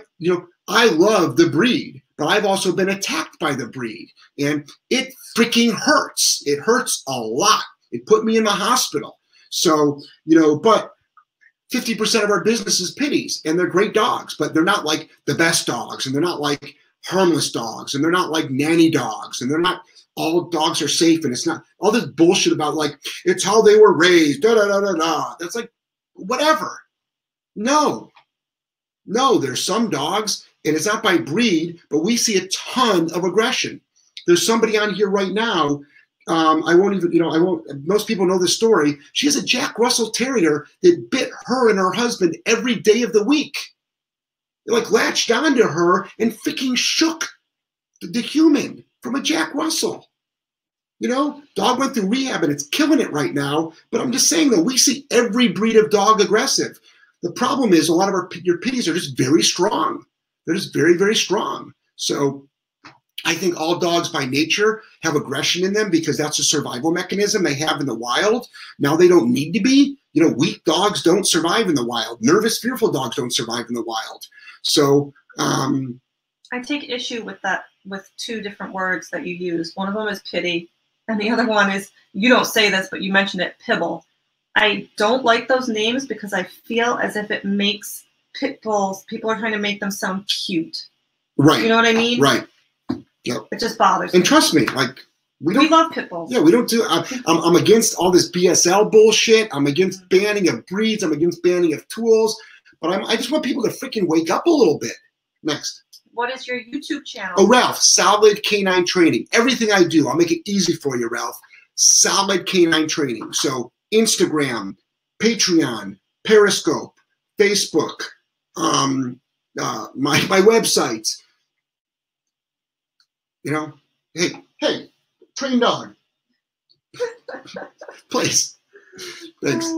love the breed, but I've also been attacked by the breed, and it freaking hurts. It hurts a lot. It put me in the hospital. So, you know, but 50% of our business is pitties, and they're great dogs, but they're not like the best dogs, and they're not like harmless dogs, and they're not like nanny dogs, and they're not all dogs are safe, and it's not all this bullshit about like it's how they were raised, da da da da da. That's like whatever. No, there's some dogs, and it's not by breed, but we see a ton of aggression. There's somebody on here right now. I won't even, most people know this story. She has a Jack Russell Terrier that bit her and her husband every day of the week. They like latched onto her and freaking shook the human from a Jack Russell. Dog went through rehab and it's killing it right now. But I'm just saying that we see every breed of dog aggressive. The problem is a lot of your pitties are just very strong. They're just very, very strong. So I think all dogs by nature have aggression in them because that's a survival mechanism they have in the wild. Now they don't need to be. Weak dogs don't survive in the wild. Nervous, fearful dogs don't survive in the wild. So
I take issue with that, with two different words that you use. One of them is pity, and the other one is, you don't say this, but you mentioned it, pibble. I don't like those names because I feel as if it makes pit bulls, people are trying to make them sound cute.
Right.
You know what I mean?
Right. Yep.
It just bothers me.
And trust me, we love
pit bulls.
Yeah, we don't do. I'm against all this BSL bullshit. I'm against banning of breeds. I'm against banning of tools. But I just want people to freaking wake up a little bit. Next.
What is your YouTube channel?
Oh, Ralph, Solid Canine Training. Everything I do, I'll make it easy for you, Ralph. Solid Canine Training. So Instagram, Patreon, Periscope, Facebook, my website. Hey, train dog. Please. Thanks.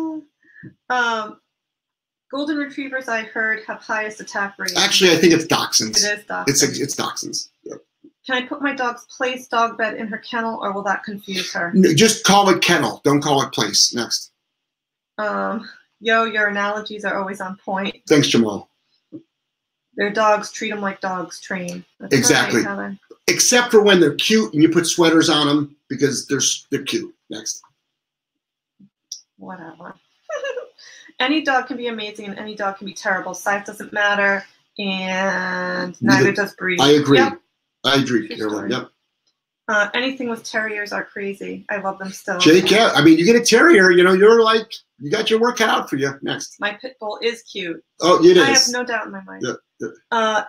Golden Retrievers, I heard, have highest attack rate.
Actually, I think it's Dachshunds.
It is Dachshunds.
It's Dachshunds. Yep.
Can I put my dog's place dog bed in her kennel, or will that confuse her?
No, just call it kennel. Don't call it place. Next.
Your analogies are always on point.
Thanks, Jamal.
Their dogs, treat them like dogs train. That's
exactly.
Right,
except for when they're cute and you put sweaters on them because they're cute. Next.
Whatever. Any dog can be amazing and any dog can be terrible. Size doesn't matter, and neither does breed.
I agree.
Yep.
I agree, Carolyn. Yep.
Anything with terriers are crazy. I love them still.
Jake, yeah. I mean, you get a terrier, you're like, you got your work cut out for you. Next.
My pit bull is cute.
Oh, it is.
I have no doubt in my mind.
Yep.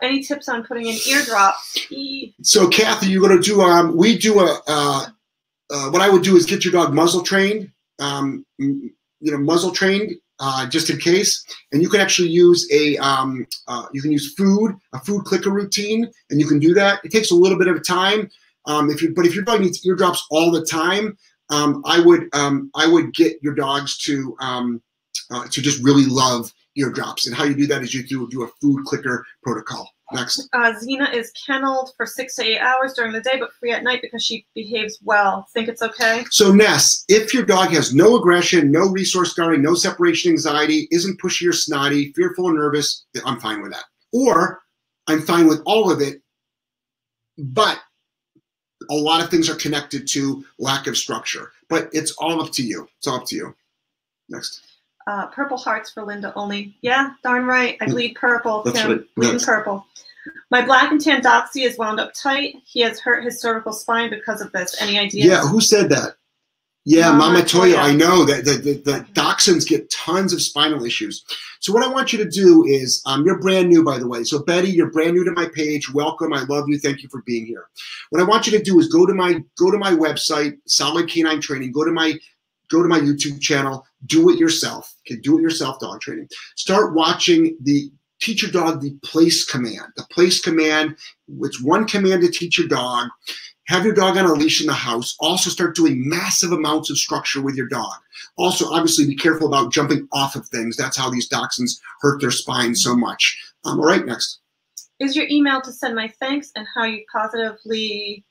Any tips on putting in eardrops?
So, Kathy, you're going to do, we do what I would do is get your dog muzzle trained, muzzle trained, just in case. And you can actually use you can use a food clicker routine, and you can do that. It takes a little bit of time. But if your dog needs eardrops all the time, I would get your dogs to just really love eardrops. And how you do that is you do a food clicker protocol. Next.
Xena is kenneled for 6 to 8 hours during the day, but free at night because she behaves well. Think it's okay?
So Ness, if your dog has no aggression, no resource guarding, no separation anxiety, isn't pushy or snotty, fearful or nervous, I'm fine with that. Or I'm fine with all of it, but a lot of things are connected to lack of structure. But it's all up to you. It's all up to you. Next.
Purple hearts for Linda only. Yeah, darn right. I bleed purple.
That's
Kim.
right.
Bleeding
Yes.
purple. My black and tan Doxy is wound up tight. He has hurt his cervical spine because of this. Any ideas?
Yeah, who said that? Yeah,
Mama
Toya.
Toya.
I know that the dachshunds get tons of spinal issues. So what I want you to do is, you're brand new, by the way. So Betty, you're brand new to my page. Welcome. I love you. Thank you for being here. What I want you to do is go to my website, Solid Canine Training. Go to my YouTube channel. Do it yourself. Okay, do it yourself, dog training. Start watching teach your dog the place command. The place command, it's one command to teach your dog. Have your dog on a leash in the house. Also start doing massive amounts of structure with your dog. Also, obviously, be careful about jumping off of things. That's how these dachshunds hurt their spine so much. All right, next.
Is your email to send my thanks and how you positively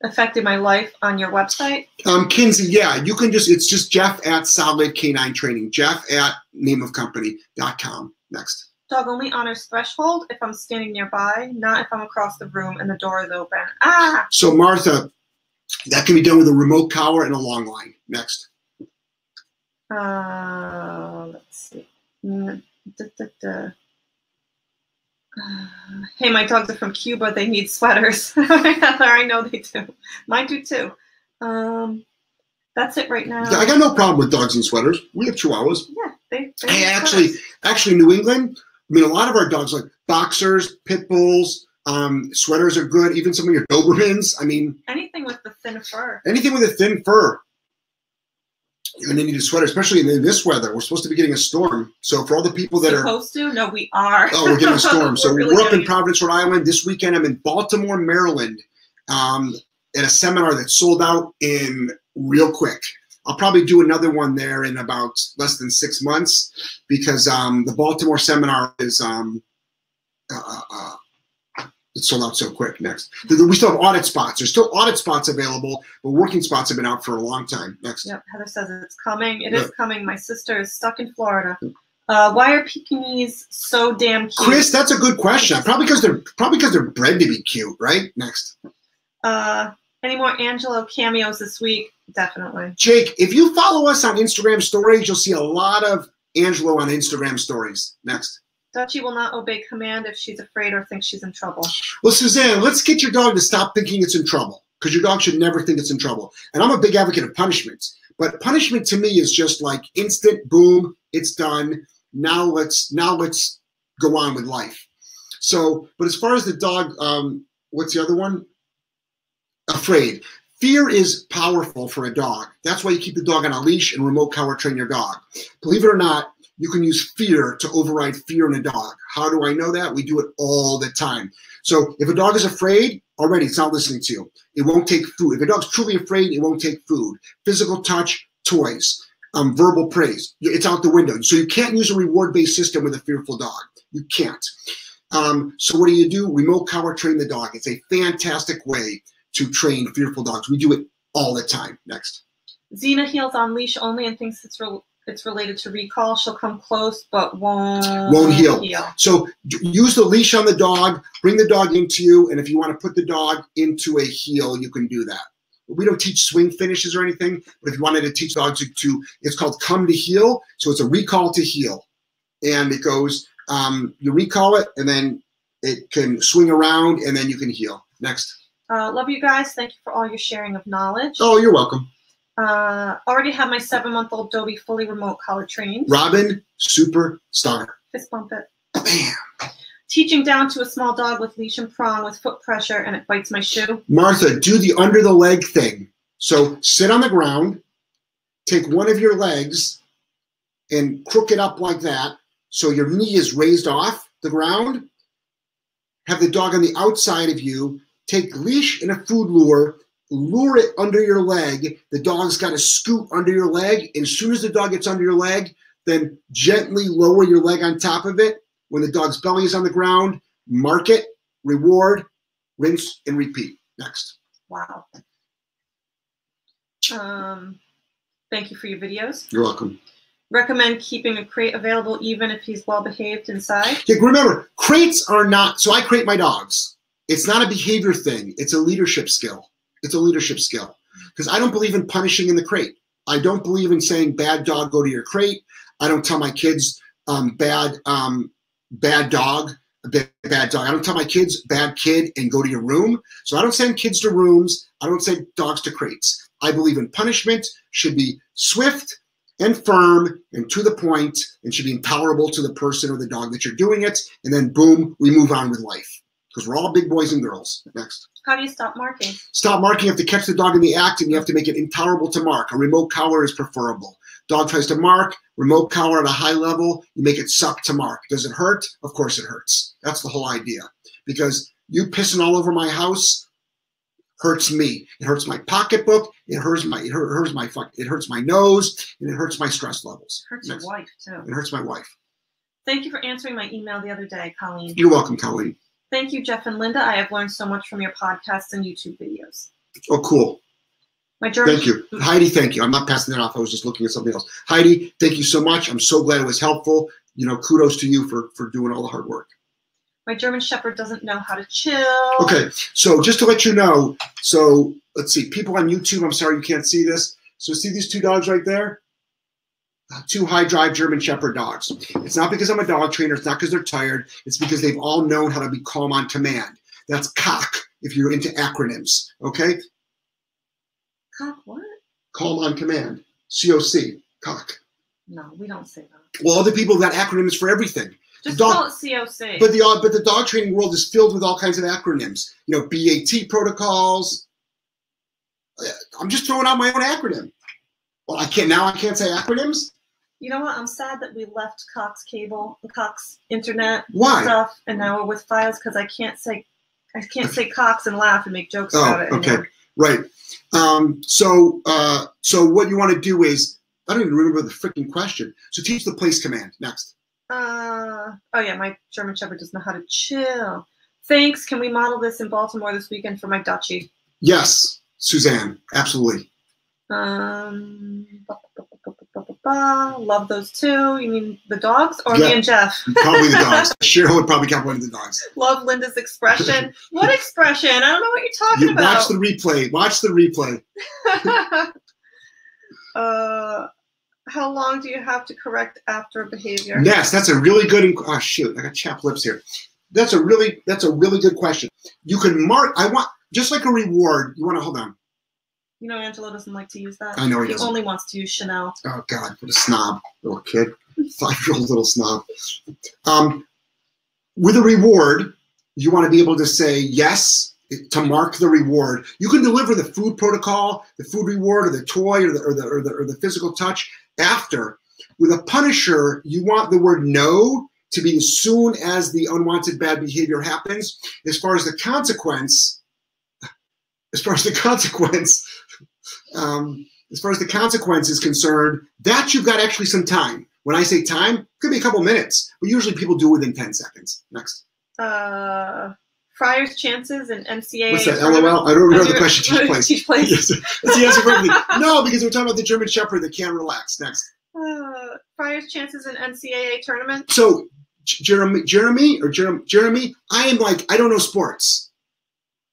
affected my life on your website?
Kinsey, yeah, you can it's just Jeff at Solid Canine Training. Jeff at nameofcompany.com. Next.
Dog only honors threshold if I'm standing nearby, not if I'm across the room and the door is open. Ah!
So, Martha, that can be done with a remote collar and a long line. Next.
Let's see. Hey, my dogs are from Cuba. They need sweaters. I know they do. Mine do too. That's it right now.
I got no problem with dogs in sweaters. We have Chihuahuas.
Yeah, they
Hey, actually, New England, I mean, a lot of our dogs, like boxers, pit bulls, sweaters are good. Even some of your Dobermans. I mean,
anything anything with the thin fur.
Anything with a thin fur. You're going to need a sweater, especially in this weather. We're supposed to be getting a storm. So for all the people that
supposed to? No, we are.
Oh, we're getting a storm. So
really
we're up in Providence, Rhode Island. This weekend I'm in Baltimore, Maryland, at a seminar that sold out in real quick. I'll probably do another one there in about less than 6 months because the Baltimore seminar is it's sold out so quick. Next. We still have audit spots. There's still audit spots available, but working spots have been out for a long time. Next.
Yep, Heather says it's coming. It is coming. My sister is stuck in Florida. Why are Pekingese so damn cute?
Chris, that's a good question. Probably because they're bred to be cute, right? Next.
Any more Angelo cameos this week? Definitely.
Jake, if you follow us on Instagram stories, you'll see a lot of Angelo on Instagram stories. Next.
Dutchie will not obey command if she's afraid or thinks she's in trouble.
Well, Suzanne, let's get your dog to stop thinking it's in trouble because your dog should never think it's in trouble. And I'm a big advocate of punishment. But punishment to me is just like instant, boom, it's done. Now let's go on with life. So, but as far as the dog, what's the other one? Afraid. Fear is powerful for a dog. That's why you keep the dog on a leash and remote collar train your dog. Believe it or not, you can use fear to override fear in a dog. How do I know that? We do it all the time. So if a dog is afraid, already it's not listening to you. It won't take food. If a dog's truly afraid, it won't take food. Physical touch, toys, verbal praise. It's out the window. So you can't use a reward-based system with a fearful dog. You can't. So what do? Remote collar train the dog. It's a fantastic way to train fearful dogs. We do it all the time. Next.
Xena heals on leash only and thinks it's related to recall. She'll come close, but won't heal.
So use the leash on the dog, bring the dog into you, and if you want to put the dog into a heel, you can do that. We don't teach swing finishes or anything, but if you wanted to teach dogs to it's called come to heel. So it's a recall to heel. And it goes, you recall it, and then it can swing around, and then you can heel. Next.
Love you guys. Thank you for all your sharing of knowledge.
Oh, you're welcome.
Already have my 7-month-old Dobie fully remote collar trained.
Robin, superstar.
Fist bump it.
Bam.
Teaching down to a small dog with leash and prong with foot pressure and it bites my shoe.
Martha, do the under the leg thing. So sit on the ground, take one of your legs and crook it up like that so your knee is raised off the ground. Have the dog on the outside of you. Take leash and a food lure. Lure it under your leg. The dog's got to scoot under your leg. And as soon as the dog gets under your leg, then gently lower your leg on top of it. When the dog's belly is on the ground, mark it, reward, rinse, and repeat. Next.
Wow. Thank you for your videos.
You're welcome.
Recommend keeping a crate available even if he's well behaved inside.
Yeah, remember, crates are not, so I crate my dogs. It's not a behavior thing. It's a leadership skill. It's a leadership skill. Because I don't believe in punishing in the crate. I don't believe in saying, bad dog, go to your crate. I don't tell my kids, bad dog. I don't tell my kids, bad kid, and go to your room. So I don't send kids to rooms. I don't send dogs to crates. I believe in punishment should be swift and firm and to the point and should be intolerable to the person or the dog that you're doing it. And then boom, we move on with life. Because we're all big boys and girls. Next.
How do you stop marking?
Stop marking. You have to catch the dog in the act and you have to make it intolerable to mark. A remote collar is preferable. Dog tries to mark, remote collar at a high level, you make it suck to mark. Does it hurt? Of course it hurts. That's the whole idea. Because you pissing all over my house hurts me. It hurts my pocketbook. It hurts my nose, and it hurts my stress levels.
It hurts your wife too.
It hurts my wife.
Thank you for answering my email the other day, Colleen.
You're welcome, Colleen.
Thank you, Jeff and Linda. I have learned so much from your podcasts and YouTube videos.
Oh, cool.
Thank
you. Heidi, thank you. I'm not passing that off. I was just looking at something else. Heidi, thank you so much. I'm so glad it was helpful. You know, kudos to you for doing all the hard work.
My German Shepherd doesn't know how to chill.
Okay, so just to let you know, so let's see. People on YouTube, I'm sorry you can't see this. So see these two dogs right there? Two high drive German Shepherd dogs. It's not because I'm a dog trainer. It's not because they're tired. It's because they've all known how to be calm on command. That's COCK if you're into acronyms, okay?
COCK what?
Calm on command. COC. COCK.
No, we don't say that.
Well, other people have got acronyms for everything.
Just call it COC.
But the dog training world is filled with all kinds of acronyms. You know, BAT protocols. I'm just throwing out my own acronym. Well, I can't say acronyms.
You know what? I'm sad that we left Cox Cable, Cox Internet
stuff,
and now we're with Files because I can't say Cox and laugh and make jokes about it.
Okay, right. So what you want to do is, I don't even remember the freaking question. So teach the place command next.
Oh yeah, my German Shepherd doesn't know how to chill. Thanks. Can we model this in Baltimore this weekend for my Dutchie?
Yes, Suzanne, absolutely.
Love those two. You mean the dogs or me and Jeff?
Probably the dogs. Cheryl would probably count one of the dogs.
Love Linda's expression. What expression? I don't know what you're talking about.
Watch the replay. Watch the replay.
How long do you have to correct after a behavior?
Yes, that's a really good. Oh shoot, I got chapped lips here. That's a really good question. You can mark. Just like a reward. You want to hold on.
You know, Angelo doesn't like to use that.
I know he doesn't.
He only wants to use Chanel.
Oh God, what a snob, little kid, 5-year-old little snob. With a reward, you want to be able to say yes to mark the reward. You can deliver the food protocol, the food reward, or the toy, or the physical touch after. With a punisher, you want the word no to be as soon as the unwanted bad behavior happens. As far as the consequence is concerned, that you've got actually some time. When I say time, it could be a couple minutes, but usually people do within 10 seconds. Next.
Friar's chances in NCAA.
What's that? LOL? I don't remember the question. Teach place.
Teach place.
Yes, that's the answer perfectly. No, because we're talking about the German Shepherd that can't relax. Next.
Friar's chances in NCAA tournament.
So, Jeremy, I am like, I don't know sports.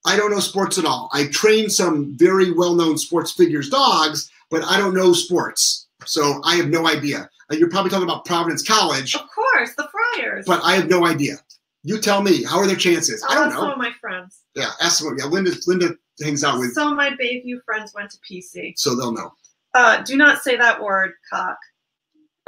I don't know sports at all. I train some very well-known sports figures dogs, but I don't know sports. So I have no idea. You're probably talking about Providence College.
Of course, the Friars.
But I have no idea. You tell me. How are their chances? I don't know.
Some of my friends.
Yeah, ask someone. Yeah, Linda hangs out with.
Some of my Bayview friends went to PC.
So they'll know.
Do not say that word, cock.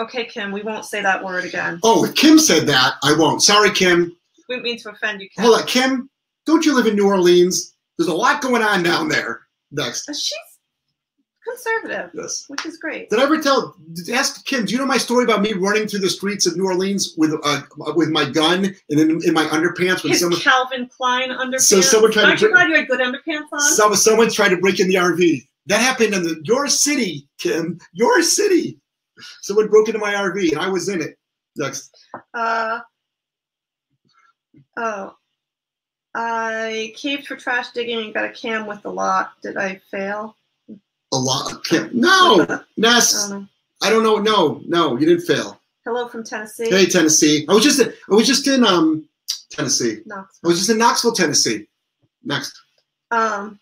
Okay, Kim, we won't say that word again.
Oh, if Kim said that, I won't. Sorry, Kim.
We didn't mean to offend you, Kim.
Hold on, Kim. Don't you live in New Orleans? There's a lot going on down there. Next.
She's conservative,
yes,
which is great.
Did I ever ask Kim, do you know my story about me running through the streets of New Orleans with my gun and then in my underpants? When
His Calvin Klein underpants.
So someone tried
Aren't you glad you had good underpants on?
Someone tried to break in the RV. That happened in your city, Kim. Your city. Someone broke into my RV and I was in it. Next.
I caved for trash digging and got a cam with the lot. Did I fail?
A lot? No. Ness. I don't know. No, you didn't fail.
Hello from Tennessee.
Hey, Tennessee. I was just in Tennessee.
Knoxville.
I was just in Knoxville, Tennessee. Next.
Haha,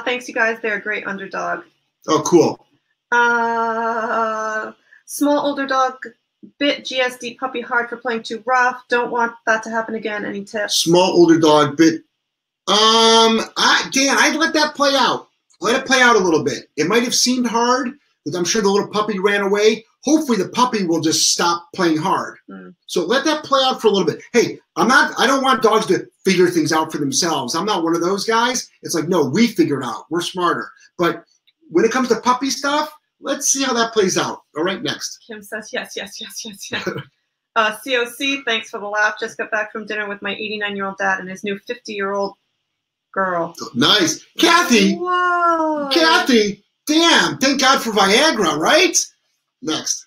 thanks you guys. They're a great underdog.
Oh, cool.
Small older dog bit GSD puppy hard for playing too rough. Don't want that to happen again. Any tips?
Small older dog bit. Dan, I'd let that play out. Let it play out a little bit. It might have seemed hard, because I'm sure the little puppy ran away. Hopefully the puppy will just stop playing hard. So let that play out for a little bit. Hey, I don't want dogs to figure things out for themselves. I'm not one of those guys. It's like, no, we figure it out. We're smarter. But when it comes to puppy stuff, let's see how that plays out. All right, next.
Kim says yes. COC, thanks for the laugh. Just got back from dinner with my 89-year-old dad and his new 50-year-old girl.
Nice. Kathy.
Whoa.
Kathy. Damn. Thank God for Viagra, right? Next.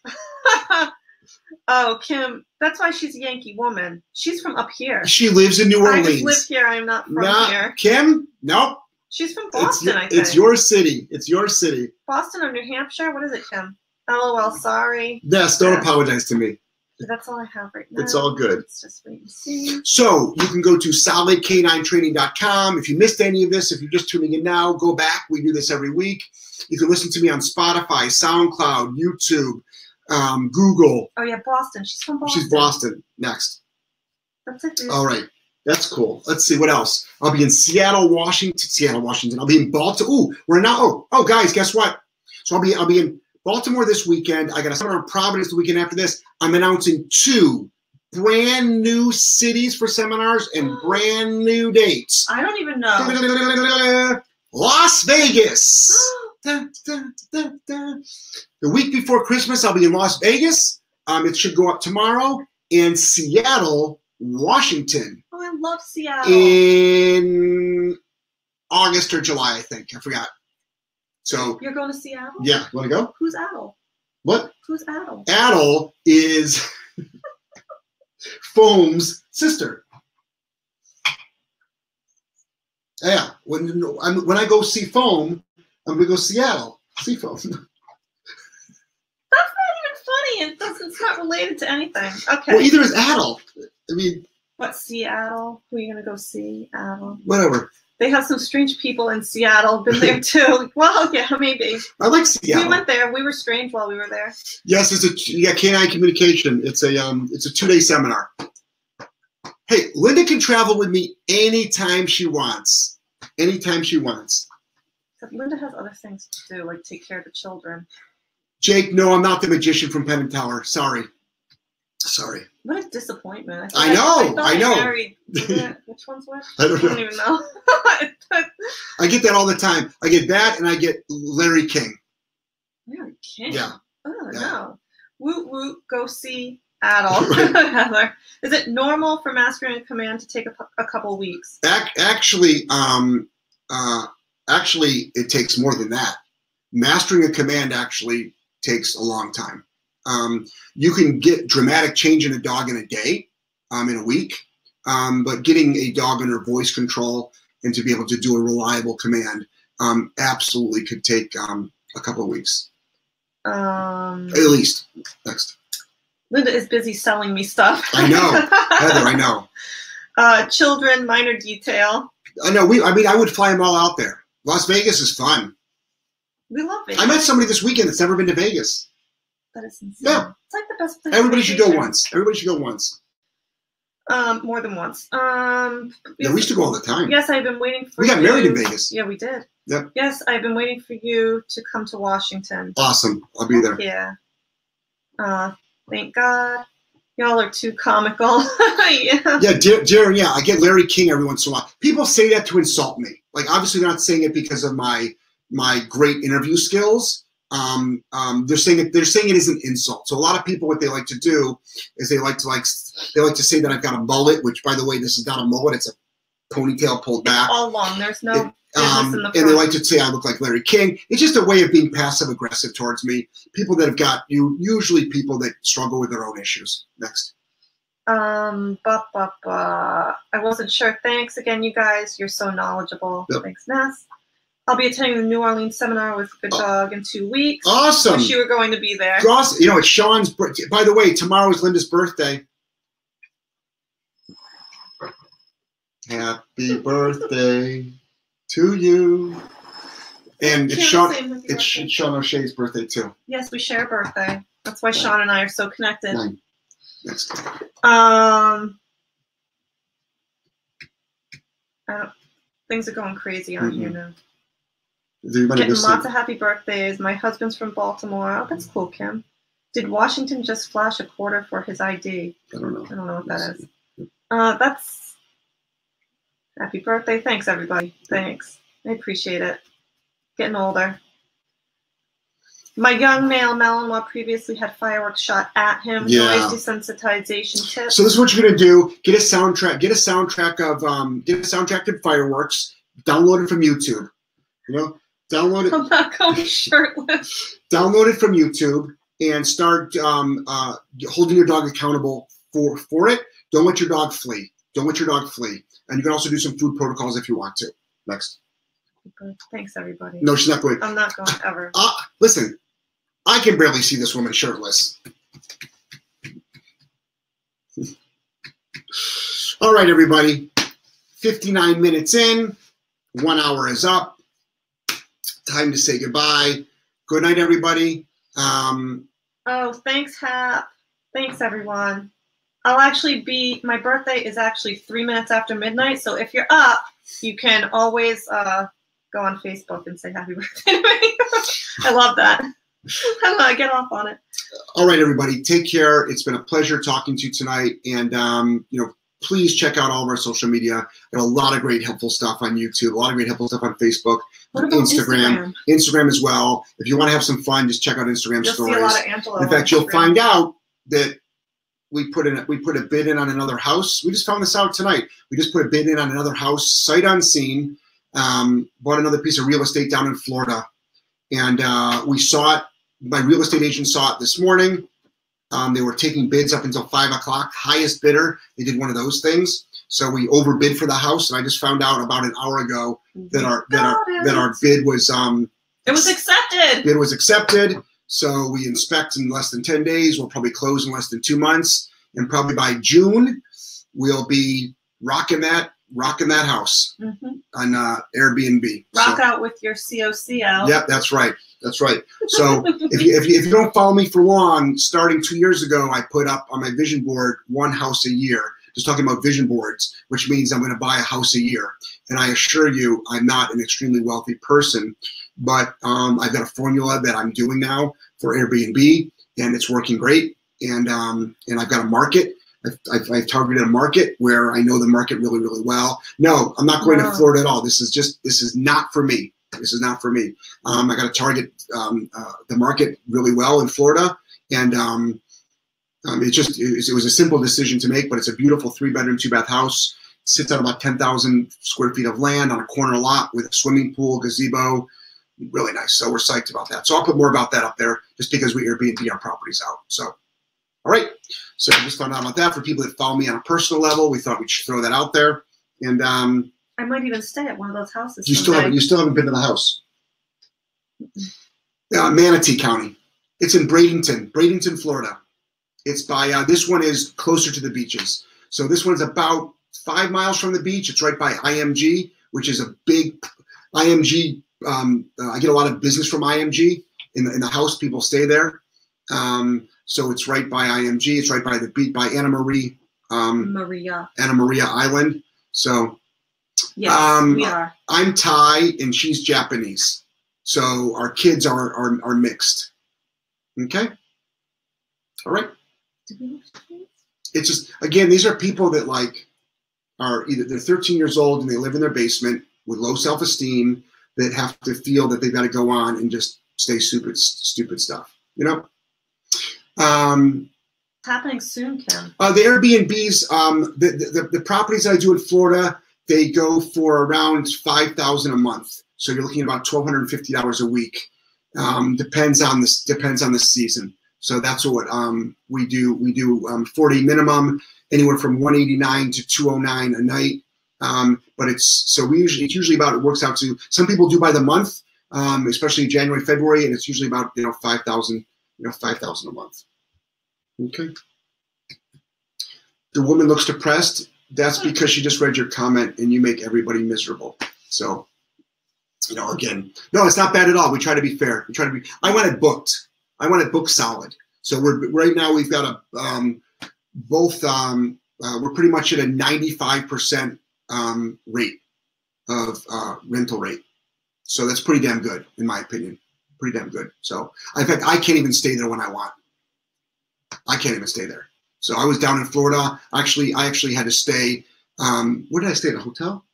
Oh, Kim. That's why she's a Yankee woman. She's from up here.
She lives in New Orleans.
I just live here. I'm not from here.
Kim? Nope.
She's from Boston, I think.
It's your city. It's your city.
Boston or New Hampshire? What is it, Kim? LOL, sorry.
Yes, don't apologize to me.
That's all I have right now.
It's all good.
Let's just wait and see.
So you can go to solidk9training.com. If you missed any of this, if you're just tuning in now, go back. We do this every week. You can listen to me on Spotify, SoundCloud, YouTube, Google.
Oh, yeah, Boston. She's from Boston.
She's Boston. Next.
That's it.
All right. That's cool. Let's see. What else? I'll be in Seattle, Washington. I'll be in Baltimore. Ooh, we're now. Oh, guys, guess what? So I'll be in Baltimore this weekend. I got a seminar in Providence the weekend after this. I'm announcing 2 brand new cities for seminars and brand new dates.
I don't even know.
Las Vegas. Dun, dun, dun, dun. The week before Christmas, I'll be in Las Vegas. It should go up tomorrow. And Seattle, Washington.
Oh, I love Seattle.
In August or July, I think. I forgot. So
you're going to Seattle?
Yeah. Want to go?
Who's Adel?
What?
Who's Adel?
Adel is Foam's sister. Yeah. When I go see Foam, I'm going to go Seattle. See Foam.
That's not even funny. It's not related to anything. Okay.
Well, either is Adel. I mean.
What, Seattle? Who are you going to go see? Adel?
Whatever.
They have some strange people in Seattle. Been there too. Well, yeah, maybe.
I like Seattle.
We went there. We were strange while we were there.
Yes, it's Canine Communication. It's a 2-day seminar. Hey, Linda can travel with me anytime she wants. Anytime she wants.
But Linda has other things to do, like take care of the children.
Jake, no, I'm not the magician from Penn and Teller. Sorry.
What a disappointment.
I know.
I married, which one's which?
I don't
even know.
I get that all the time. I get that, and I get Larry King.
Larry King?
Yeah.
Oh,
yeah.
No. Woot woot, go see Adel.
Right.
Is it normal for Mastering a Command to take a couple weeks?
Actually, it takes more than that. Mastering a command actually takes a long time. You can get dramatic change in a dog in a day, in a week, but getting a dog under voice control and to be able to do a reliable command absolutely could take a couple of weeks. At least. Next.
Linda is busy selling me stuff.
I know. Heather, I know.
Children, minor detail.
I know. I would fly them all out there. Las Vegas is fun.
We love Vegas.
I met somebody this weekend that's never been to Vegas.
That is insane.
Yeah.
It's like the best place.
Everybody should go once. Everybody should go once.
More than once.
Yeah, we used to go all the time.
Yes, I've been waiting for
you. We got married in Vegas.
Yeah, we did.
Yep.
Yes, I've been waiting for you to come to Washington.
Awesome. I'll be there.
Yeah. Thank God. Y'all are too comical. Yeah.
Yeah, Darren, yeah, I get Larry King every once in a while. People say that to insult me. Like, obviously they're not saying it because of my great interview skills. They're saying it as an insult. So a lot of people, what they like to do is they like to say that I've got a mullet, which, by the way, this is not a mullet. It's a ponytail pulled back.
It's all long. There's no business in the front.
And they like to say I look like Larry King. It's just a way of being passive aggressive towards me. People that have got usually people that struggle with their own issues. Next.
I wasn't sure. Thanks again, you guys. You're so knowledgeable.
Yep.
Thanks, Ness. I'll be attending the New Orleans seminar with Good Dog in 2 weeks.
Awesome.
Wish you were going to be there.
Awesome. It's Sean's birthday. By the way, tomorrow is Linda's birthday. Happy birthday to you. And it's Sean O'Shea's birthday too.
Yes, we share a birthday. That's why Sean and I are so connected.
Next.
Things are going crazy on here now.
Getting
lots of happy birthdays. My husband's from Baltimore. Oh, that's cool, Kim. Did Washington just flash a quarter for his ID?
I don't know
what that is. That's happy birthday. Thanks, everybody. Thanks. I appreciate it. Getting older. My young male Malinois previously had fireworks shot at him.
Yeah.
Noise desensitization tips.
So this is what you're gonna do. Get a soundtrack of fireworks. Download it from YouTube. Download it.
I'm not going shirtless.
Download it from YouTube and start holding your dog accountable for it. Don't let your dog flee. And you can also do some food protocols if you want to. Next.
Thanks, everybody.
No, she's not going.
I'm not going ever.
Listen, I can barely see this woman shirtless. All right, everybody. 59 minutes in. 1 hour is up. Time to say goodbye. Good night, everybody.
Thanks, Hap. Thanks, everyone. My birthday is actually 3 minutes after midnight, so if you're up, you can always go on Facebook and say happy birthday to me. I love that. I get off on it.
All right, everybody. Take care. It's been a pleasure talking to you tonight. And, please check out all of our social media. Got a lot of great helpful stuff on YouTube, a lot of great helpful stuff on Facebook, Instagram as well. If you want to have some fun, just check out Instagram
You'll
stories.
See a lot of Angela
in fact, you'll find out that we put a bid in on another house. We just found this out tonight. We just put a bid in on another house, sight unseen. Bought another piece of real estate down in Florida, and we saw it. My real estate agent saw it this morning. They were taking bids up until 5 o'clock. Highest bidder, they did one of those things. So we overbid for the house, and I just found out about an hour ago that our bid was
it was accepted.
Bid was accepted. So we inspect in less than 10 days. We'll probably close in less than 2 months, and probably by June we'll be rocking that house on Airbnb.
Rock out with your COC out.
Yep, that's right. That's right. So if you don't follow me for long, starting 2 years ago, I put up on my vision board 1 house a year. Just talking about vision boards, which means I'm going to buy a house a year. And I assure you, I'm not an extremely wealthy person, but I've got a formula that I'm doing now for Airbnb, and it's working great. And I've got a market. I've targeted a market where I know the market really, really well. No, I'm not going to Florida at all. This is not for me. This is not for me. I got to target the market really well in Florida, and it was a simple decision to make. But it's a beautiful 3-bedroom, 2-bath house. It sits on about 10,000 square feet of land on a corner lot with a swimming pool, gazebo. Really nice. So we're psyched about that. So I'll put more about that up there just because we Airbnb our properties out. So, all right. So I just found out about that. For people that follow me on a personal level, we thought we should throw that out there. And
I might even stay at one of those houses.
You still haven't been to the house. Manatee County. It's in Bradenton, Florida. It's by this one is closer to the beaches. So this one's about 5 miles from the beach. It's right by IMG, which is a big IMG. I get a lot of business from IMG in the house. People stay there. So it's right by IMG. It's right by the beach by Anna Maria Island. So
yes, we are.
I'm Thai and she's Japanese. So our kids are mixed. Okay. All right. It's just, again, these are people that are either they're 13 years old and they live in their basement with low self-esteem that have to feel that they've got to go on and just say stupid stuff, you know?
It's happening soon, Kim.
The Airbnbs, the properties I do in Florida, they go for around $5,000 a month. So you're looking at about $1,250 a week. Depends on the season. So that's what we do. We do 40 minimum, anywhere from 189 to 209 a night. But it works out to, some people do by the month, especially January, February, and it's usually about 5,000 a month. Okay. The woman looks depressed. That's because she just read your comment and you make everybody miserable. So, again, no, it's not bad at all. We try to be fair. I want it booked. I want it booked solid. So right now we've got we're pretty much at a 95% rate of rental rate. So that's pretty damn good, in my opinion. Pretty damn good. So in fact, I can't even stay there when I want. I can't even stay there. So I was down in Florida. I actually had to stay. Where did I stay? At a hotel?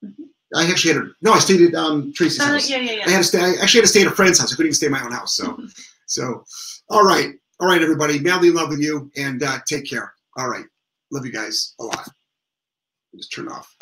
Mm-hmm. I stayed at Tracy's house.
Yeah.
I actually had to stay at a friend's house. I couldn't even stay at my own house. So, all right, everybody. Madly in love with you, and take care. All right, love you guys a lot. Just turn off.